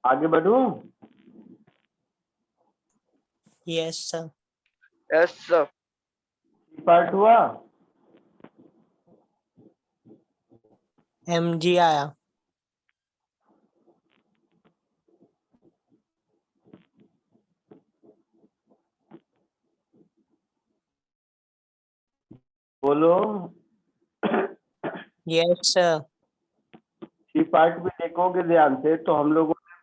आगे बढ़ूं? Yes, sir. Yes sir. Part हुआ? MG आया। बोलो। Yes, sir. सी पार्ट भी देखोगे ध्यान से तो हम लोगों ने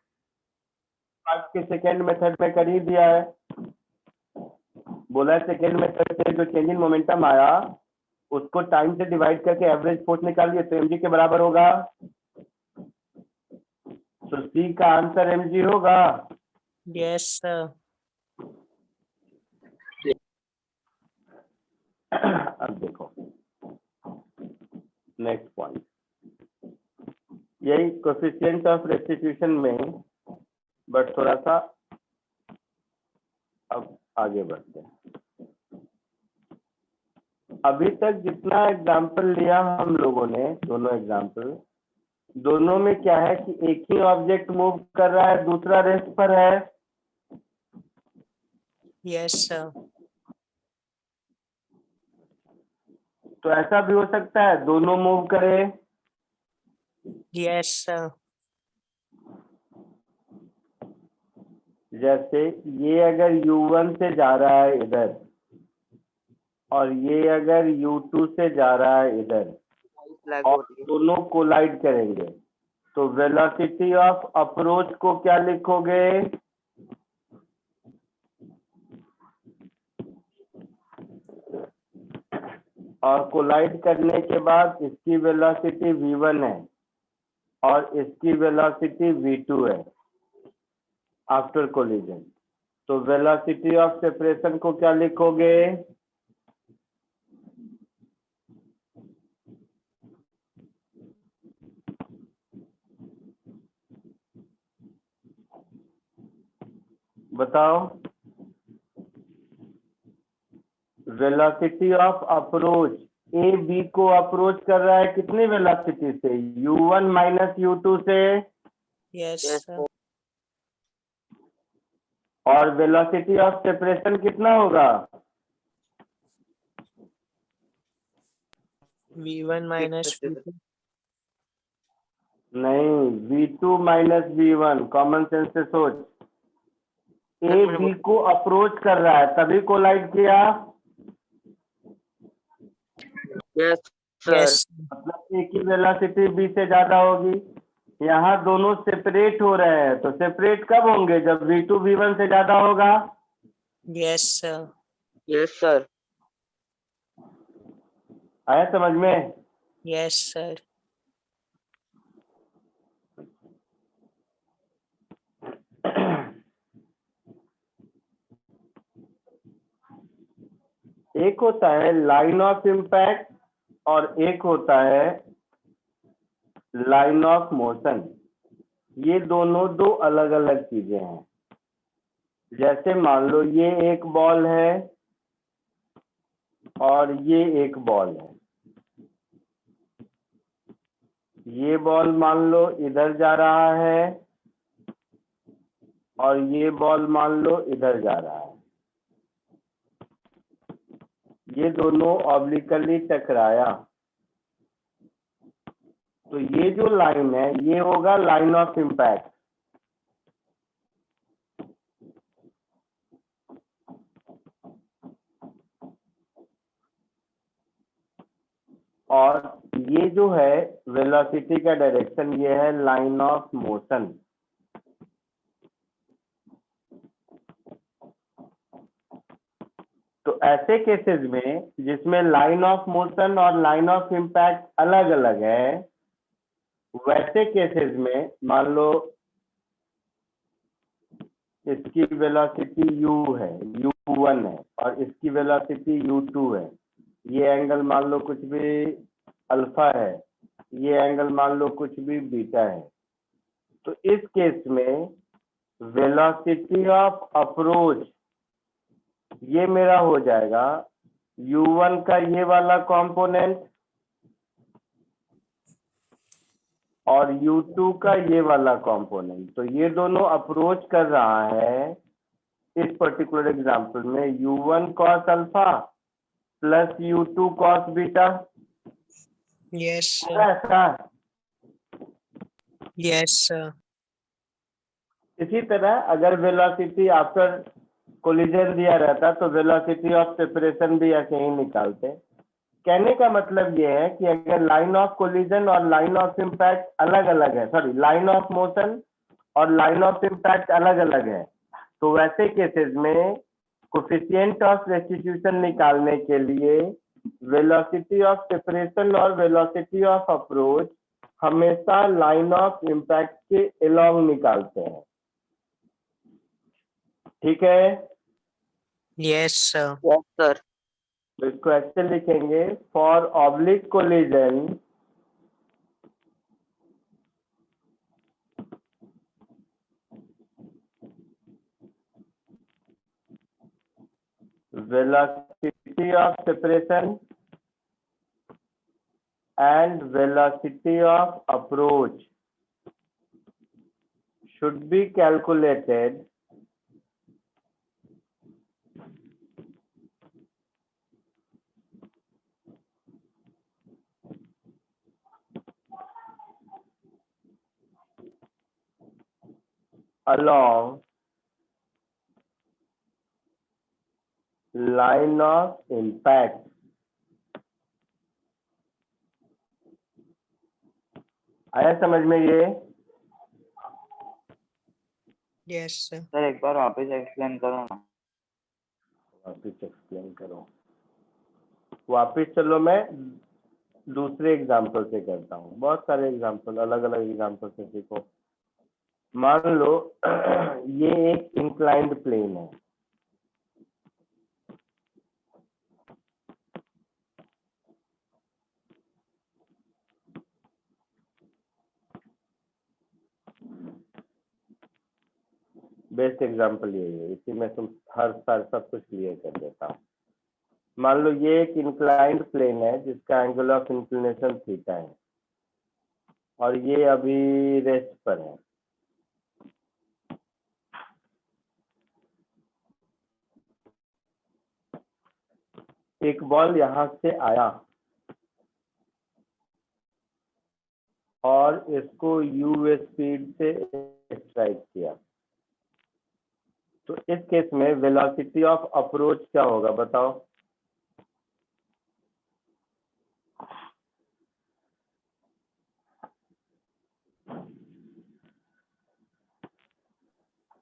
पार्ट के सेकेंड मेथड में कर ही दिया है। बोला है सेकेंड मेथड से जो चेंज इन मोमेंटम आया उसको टाइम से डिवाइड करके एवरेज फोर्स निकालिए तो mg के बराबर होगा। तो सी का आंसर mg होगा। Yes, sir. अब देखो नेक्स्ट पॉइंट, यही कोफिशिएंट ऑफ रेस्टिट्यूशन में, बट थोड़ा सा अब आगे बढ़ते हैं। अभी तक जितना एग्जाम्पल लिया हम लोगों ने, दोनों एग्जाम्पल, दोनों में क्या है कि एक ही ऑब्जेक्ट मूव कर रहा है, दूसरा रेस्ट पर है। Yes, sir. तो ऐसा भी हो सकता है दोनों मूव करे। Yes, sir. जैसे ये अगर U1 से जा रहा है इधर और ये अगर U2 से जा रहा है इधर लैग हो और रही है। दोनों कोलाइड करेंगे तो वेलोसिटी ऑफ अप्रोच को क्या लिखोगे? और कोलाइड करने के बाद इसकी वेलोसिटी v1 है और इसकी वेलोसिटी v2 है आफ्टर कोलिजन, तो वेलोसिटी ऑफ सेपरेशन को क्या लिखोगे? बताओ। Velocity of approach, A B को अप्रोच कर रहा है कितनी वेलोसिटी से? u1 माइनस u2 से। Yes, yes sir. सर। और वेलोसिटी ऑफ सेपरेशन कितना होगा? V1 minus V2. नहीं, v2 minus v1। Common sense से सोच। ए मैंने बी को अप्रोच कर रहा है तभी कोलाइड किया, यस सर। Yes, मतलब ए की वेलोसिटी बी से ज्यादा होगी। यहाँ दोनों सेपरेट हो रहे हैं तो सेपरेट कब होंगे? जब v2 v1 से ज्यादा होगा। yes, sir. Yes sir. आया समझ में? Yes, sir. एक होता है लाइन ऑफ इम्पैक्ट और एक होता है लाइन ऑफ मोशन। ये दोनों दो अलग अलग चीजें हैं। जैसे मान लो ये एक बॉल है और ये एक बॉल है। ये बॉल मान लो इधर जा रहा है और ये बॉल मान लो इधर जा रहा है। ये दोनों ऑब्लिकली टकराया तो ये जो लाइन है ये होगा लाइन ऑफ इम्पैक्ट। और ये जो है वेलोसिटी का डायरेक्शन, ये है लाइन ऑफ मोशन। तो ऐसे केसेस में जिसमें लाइन ऑफ मोशन और लाइन ऑफ इम्पैक्ट अलग अलग है, वैसे केसेस में मान लो इसकी वेलोसिटी u है, u1 है और इसकी वेलोसिटी u2 है। ये एंगल मान लो कुछ भी अल्फा है, ये एंगल मान लो कुछ भी बीटा है। तो इस केस में वेलोसिटी ऑफ अप्रोच ये मेरा हो जाएगा u1 का ये वाला कंपोनेंट और U2 का ये वाला कंपोनेंट, तो ये दोनों अप्रोच कर रहा है इस पर्टिकुलर एग्जांपल में U1 cos alpha plus U2 cos beta. Yes, sir. ऐसा Yes, sir. इसी तरह अगर वेलोसिटी आफ्टर कोलिजन दिया रहता तो वेलोसिटी ऑफ सेपरेशन भी ऐसे ही निकालते। कहने का मतलब ये है कि अगर लाइन ऑफ कोलिजन और लाइन ऑफ इम्पैक्ट अलग अलग है, सॉरी लाइन ऑफ मोशन और लाइन ऑफ इम्पैक्ट अलग अलग है, तो वैसे केसेस में कोफिशिएंट ऑफ रेस्टिट्यूशन निकालने के लिए वेलोसिटी ऑफ सेपरेशन और वेलोसिटी ऑफ अप्रोच हमेशा लाइन ऑफ इम्पैक्ट के अलोंग निकालते हैं। ठीक है, Yes, sir. Yes sir. तो इसको ऐसे लिखेंगे, for oblique collision velocity of separation and velocity of approach should be calculated along line of impact। आया समझ में ये? Yes, sir. सर एक बार वापस एक्सप्लेन करो ना। वापिस एक्सप्लेन करो, वापिस चलो मैं दूसरे एग्जाम्पल से करता हूँ। बहुत सारे एग्जाम्पल, अलग अलग एग्जाम्पल से देखो। मान लो ये एक इंक्लाइंड प्लेन है, बेस्ट एग्जाम्पल यही है, इसी में तुम हर साल सब कुछ क्लियर कर देता हूँ। मान लो ये एक इंक्लाइंड प्लेन है जिसका एंगल ऑफ इंक्लिनेशन थीटा है और ये अभी रेस्ट पर है। एक बॉल यहां से आया और इसको u स्पीड से स्ट्राइक किया, तो इस केस में वेलोसिटी ऑफ अप्रोच क्या होगा बताओ?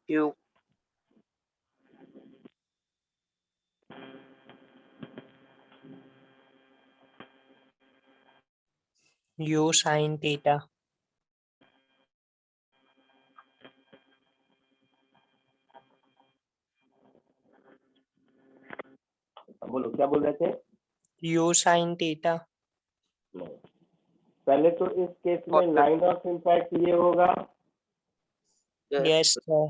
क्यू। U sin theta. बोलो क्या बोल रहे थे? U sin theta. नहीं, पहले तो इस केस में लाइन ऑफ इम्पैक्ट ये होगा, Yes, sir.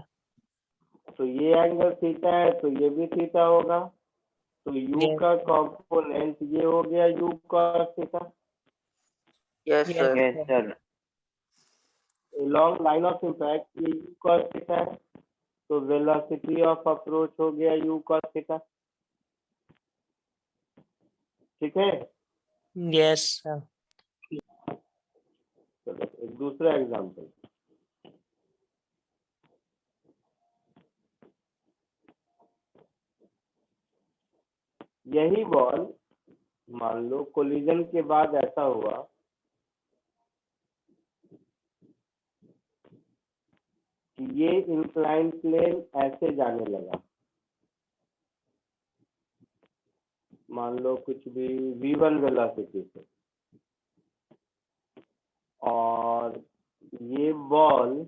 तो ये एंगल थीटा है तो ये भी थीटा होगा, तो u Yes. का कंपोनेंट ये हो गया u cos theta. Yes Yes, sir. Yes sir. Sir. Long line of impact ये u cos थीटा है, तो वेलोसिटी ऑफ अप्रोच हो गया u cos थीटा। ठीक है, Yes, sir. चलो एक दूसरा एग्जांपल। यही बॉल मान लो कोलिजन के बाद ऐसा हुआ कि ये इंक्लाइन प्लेन ऐसे जाने लगा, मान लो कुछ भी v1 वेलोसिटी से, और ये बॉल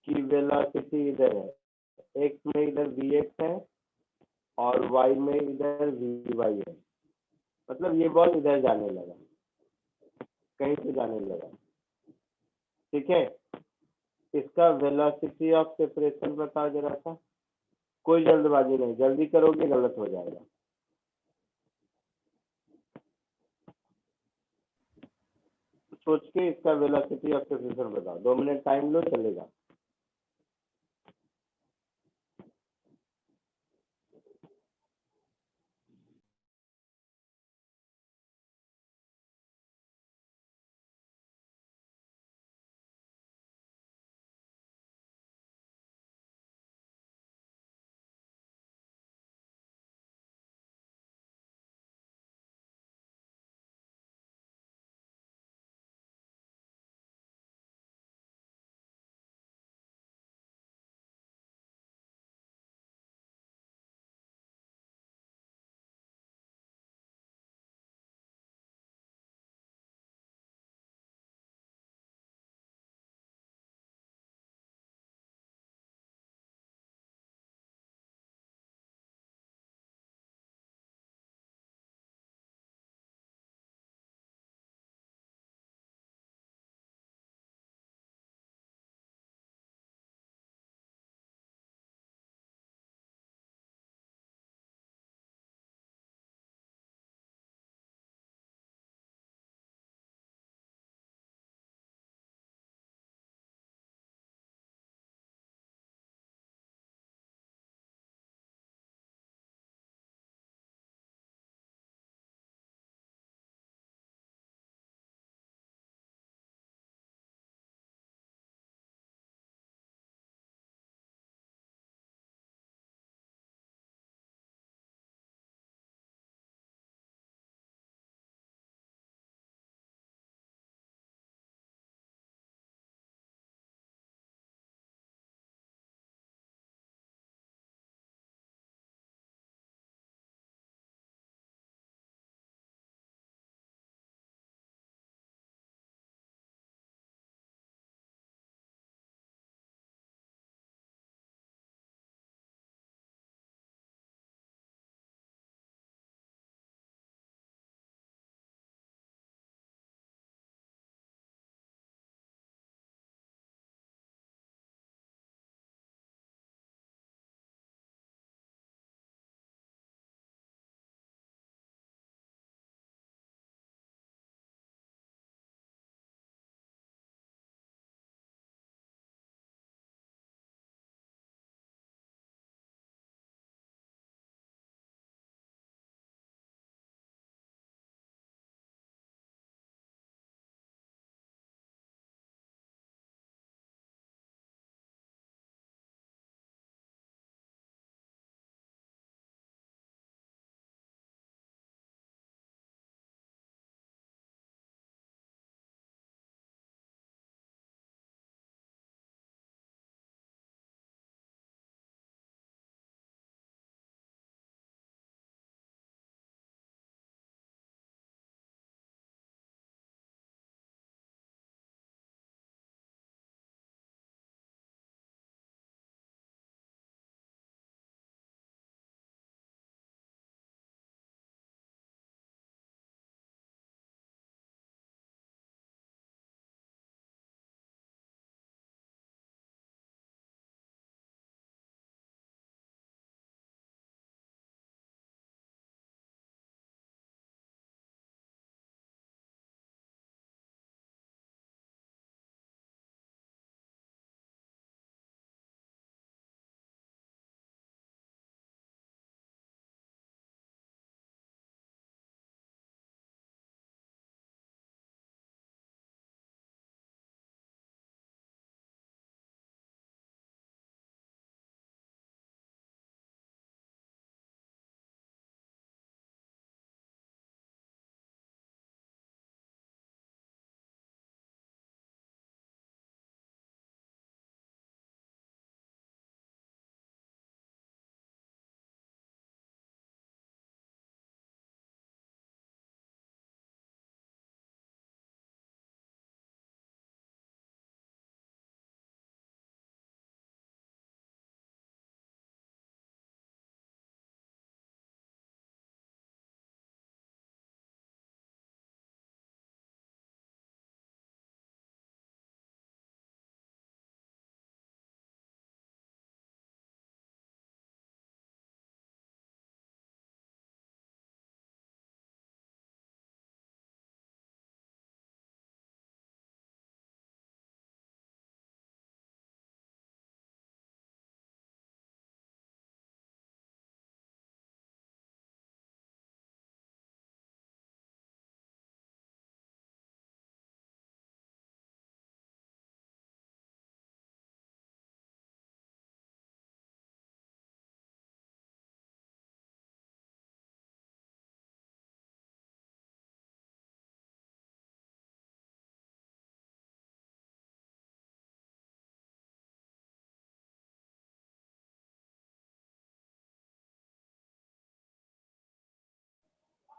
की वेलोसिटी इधर है, x में इधर vx है और y में इधर vy है, मतलब ये बॉल इधर जाने लगा, कहीं से जाने लगा। ठीक है, इसका वेलोसिटी ऑफ सेपरेशन बताओ जरा सा। कोई जल्दबाजी नहीं, जल्दी करोगे गलत हो जाएगा। सोच के इसका वेलोसिटी ऑफ प्रोसीजर बताओ, 2 मिनट टाइम लो, चलेगा।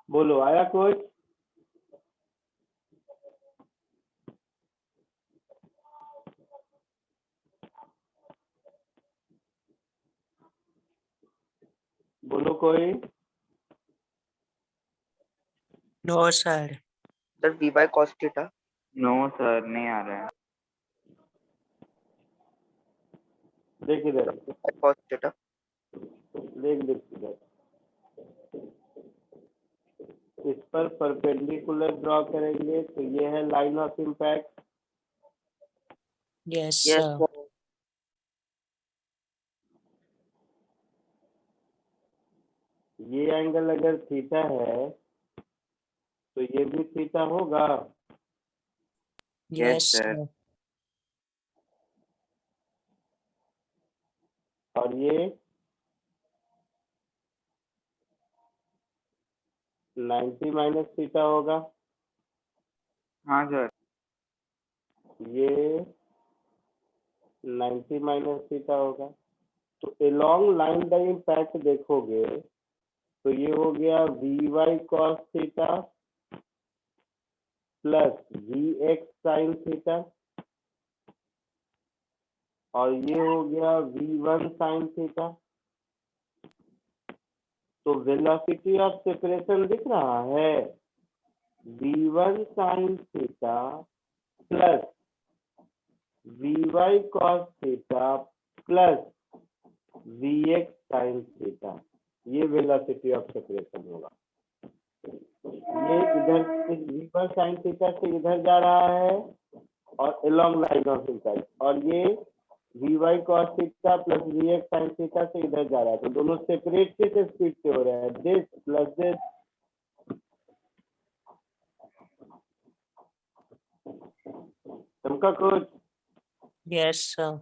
बोलो, आया कुछ? बोलो कोई। No sir. Sir v by cos theta। No sir, नहीं आ रहा है। देख इधर, v by cos theta। देख देख इधर, इस पर परपेंडिकुलर ड्रॉ करेंगे तो ये है line of impact. Yes yes sir. sir। ये एंगल अगर थीटा है तो ये भी थीटा होगा। Yes sir। सर। और ये 90 माइनस थीटा होगा। हाँ सर। ये 90 माइनस थीटा होगा। तो एलोंग लाइन बाय इम्पैक्ट देखोगे तो ये हो गया v y cos theta plus v x sine theta, और ये हो गया वी वन साइन थीटा। तो वेलोसिटी ऑफ सेपरेशन दिख रहा है, v one sine theta plus v y cos theta plus v x sine theta, ये वेलोसिटी ऑफ सेपरेशन होगा। ये इधर इस वी वन साइन थीटा से इधर जा रहा है और एलोंग लाइन ऑफ इम्पैक्ट, और ये v y cos theta plus v x sine theta से इधर जा रहा है। तो दोनों सेपरेट किस स्पीड से हो रहे हैं, दिस प्लस दिस। तुमका कुछ? Yes sir.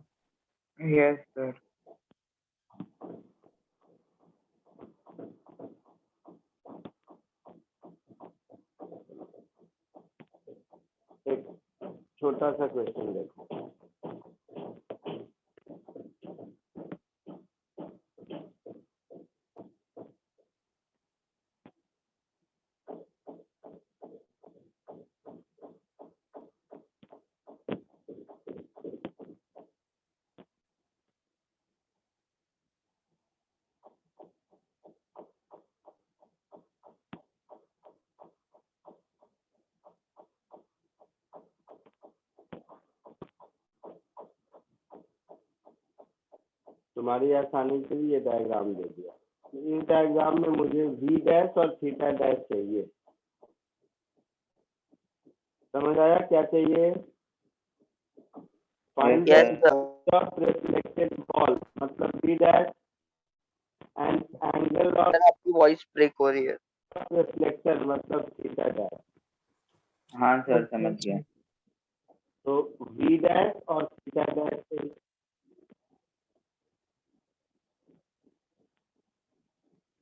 Yes sir. एक छोटा सा क्वेश्चन देखो। तुम्हारी आसानी के लिए ये डायग्राम दे दिया। इस डायग्राम में मुझे वी डैश और थीटा डैश चाहिए। समझ आया क्या चाहिए? Find yes the sir। Of reflected ball, मतलब v dash and angle of sir आपकी वॉइस ब्रेक हो रही है। रिफ्लेक्टर मतलब थीटा डैश। हाँ सर, समझ गया। तो वी डैश और थीटा डैश से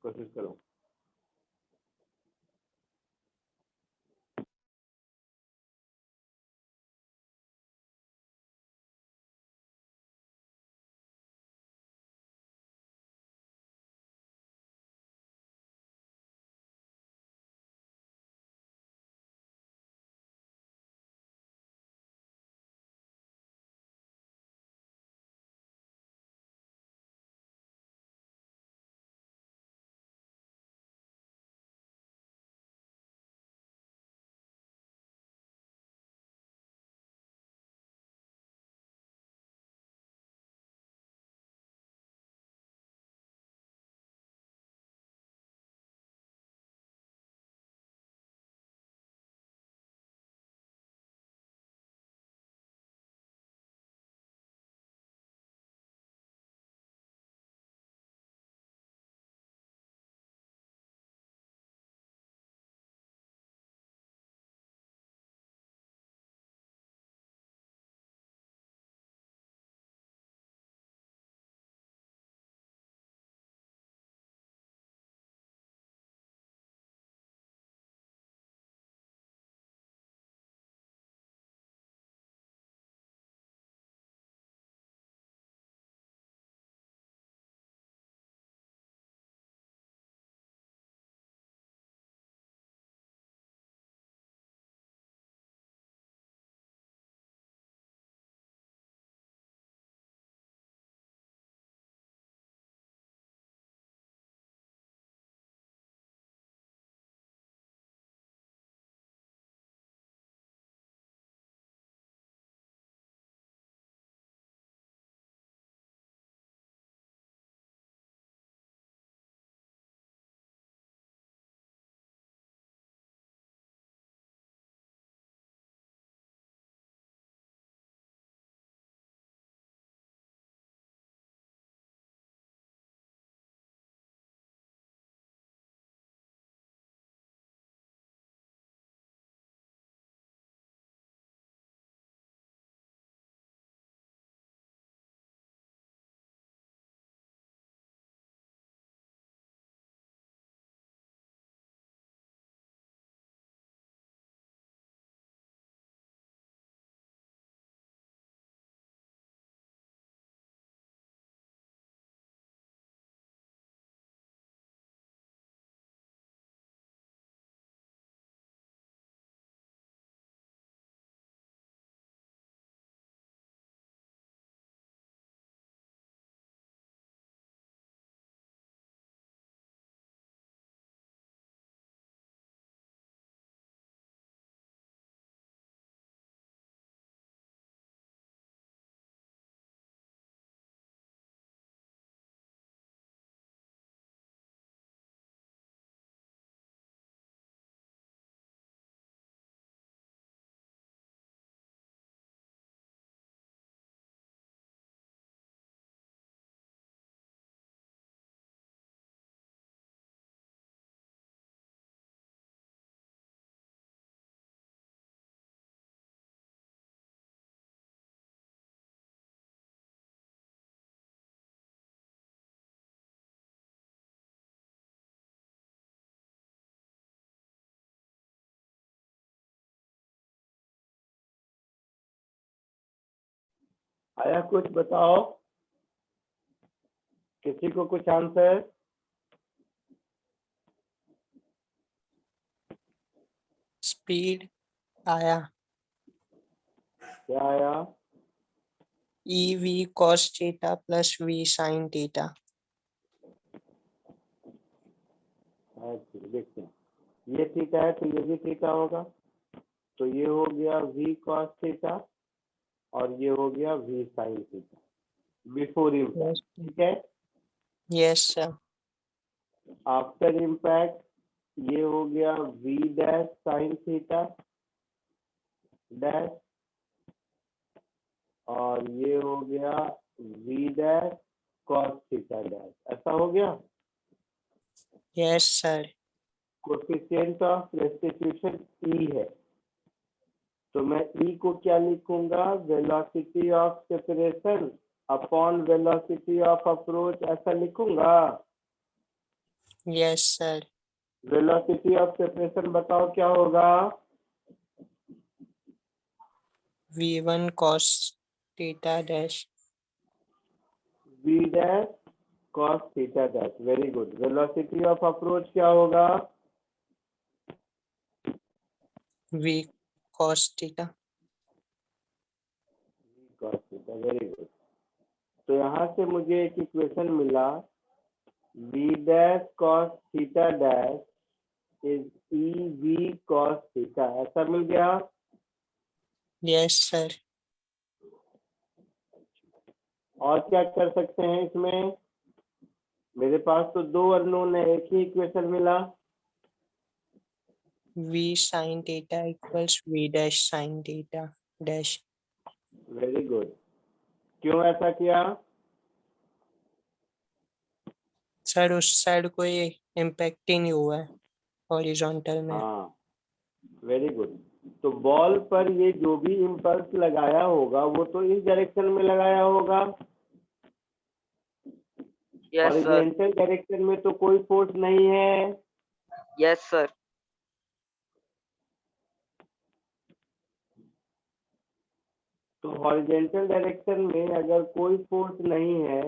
कोशिश करो। आया कुछ बताओ, किसी को कुछ आंसर? स्पीड आया, क्या आया? E v cos theta plus v sin theta. अच्छा, देखते हैं, ये थीटा है तो ये भी थीटा होगा, तो ये हो गया v cos थीटा और ये हो गया v sin theta before impact, ठीक है। Yes sir. आफ्टर इम्पैक्ट ये हो गया v dash sin theta dash और ये हो गया v dash cos theta dash, ऐसा हो गया। Yes sir. Coefficient of restitution e है, तो मैं ई को क्या लिखूंगा, velocity of separation upon velocity of approach, ऐसा लिखूंगा। Yes sir. Velocity of separation बताओ क्या होगा? v1 cos theta dash. v dash cos theta dash, very good. Velocity of approach क्या होगा? v cos theta. cos theta, very good. तो यहाँ से मुझे एक इक्वेशन मिला, v dash cos theta dash is E v cos theta, ऐसा मिल गया। Yes sir. और क्या कर सकते हैं इसमें? मेरे पास तो दो अननोन है, एक ही इक्वेशन मिला। v sin theta equals v dash sin theta dash. Very good. क्यों ऐसा किया? सर उस साइड कोई इम्पैक्ट ही नहीं हुआ है हॉरिजॉन्टल में। हाँ, वेरी गुड। तो बॉल पर ये जो भी इम्पल्स लगाया होगा वो तो इस डायरेक्शन में लगाया होगा, यस सर। हॉरिजॉन्टल डायरेक्शन में तो कोई फोर्स नहीं है। Yes sir. तो हॉरिजॉन्टल डायरेक्शन में अगर कोई फोर्स नहीं है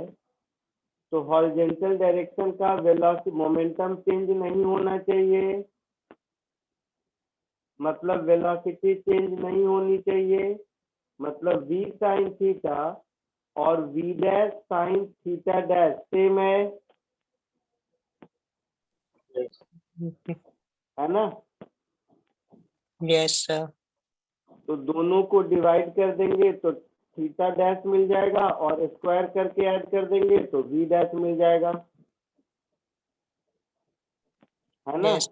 तो हॉरिजॉन्टल डायरेक्शन का वेलोसिटी मोमेंटम चेंज नहीं होना चाहिए, मतलब वेलोसिटी चेंज नहीं होनी चाहिए, मतलब v sin थीटा और v dash sin theta dash same है ना। Yes sir. तो दोनों को डिवाइड कर देंगे तो थीटा डैश मिल जाएगा और स्क्वायर करके ऐड कर देंगे तो v डैश मिल जाएगा, है ना। Yes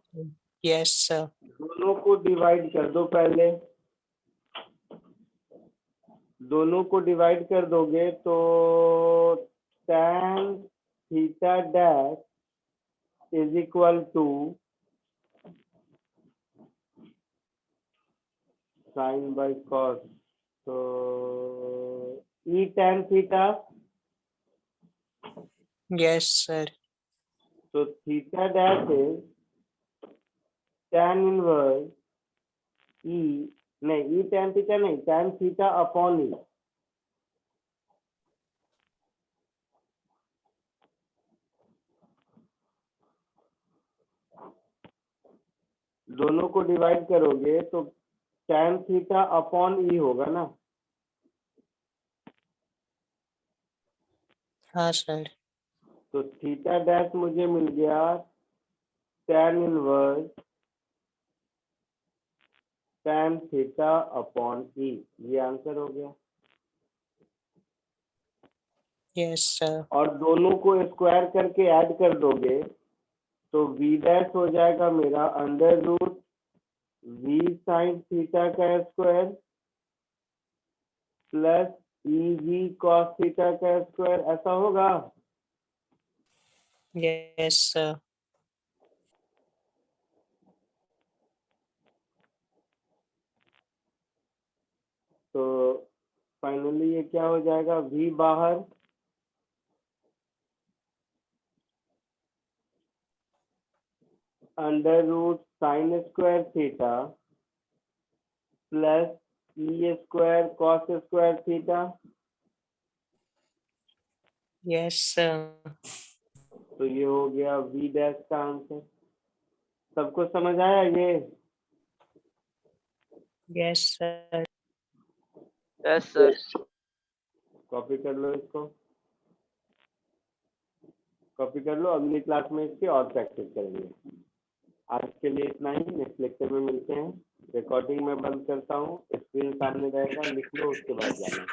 yes sir. दोनों को डिवाइड कर दो पहले, दोनों को डिवाइड कर दोगे तो tan theta dash is equal to sine by cos, तो e tan theta, yes sir. तो theta dash is tan inverse e, नहीं ई tan थीटा नहीं, tan थीटा अपॉन ई, दोनों को डिवाइड करोगे तो tan थीटा अपॉन ई होगा ना। हाँ सर। तो थीटा डैश मुझे मिल गया tan inverse tan theta upon e, ये आंसर हो गया। Yes sir. और दोनों को स्क्वायर करके ऐड कर दोगे तो v डैश हो जाएगा मेरा under root v sine theta का square plus e v cos theta का स्क्वायर, ऐसा होगा। Yes sir. तो फाइनली ये क्या हो जाएगा, v बाहर under root sine square theta plus e square cos square theta Yes, sir. तो ये हो गया वी डैश का आंसर। सबको समझ आया ये? Yes, sir. Yes sir. Copy कर लो इसको, कॉपी कर लो, अगली क्लास में इसकी और प्रैक्टिस करेंगे। आज के लिए इतना ही, नेक्स्ट लेक्चर में मिलते हैं। रिकॉर्डिंग में बंद करता हूँ, स्क्रीन सामने रहेगा, लिख लो, उसके बाद जाना।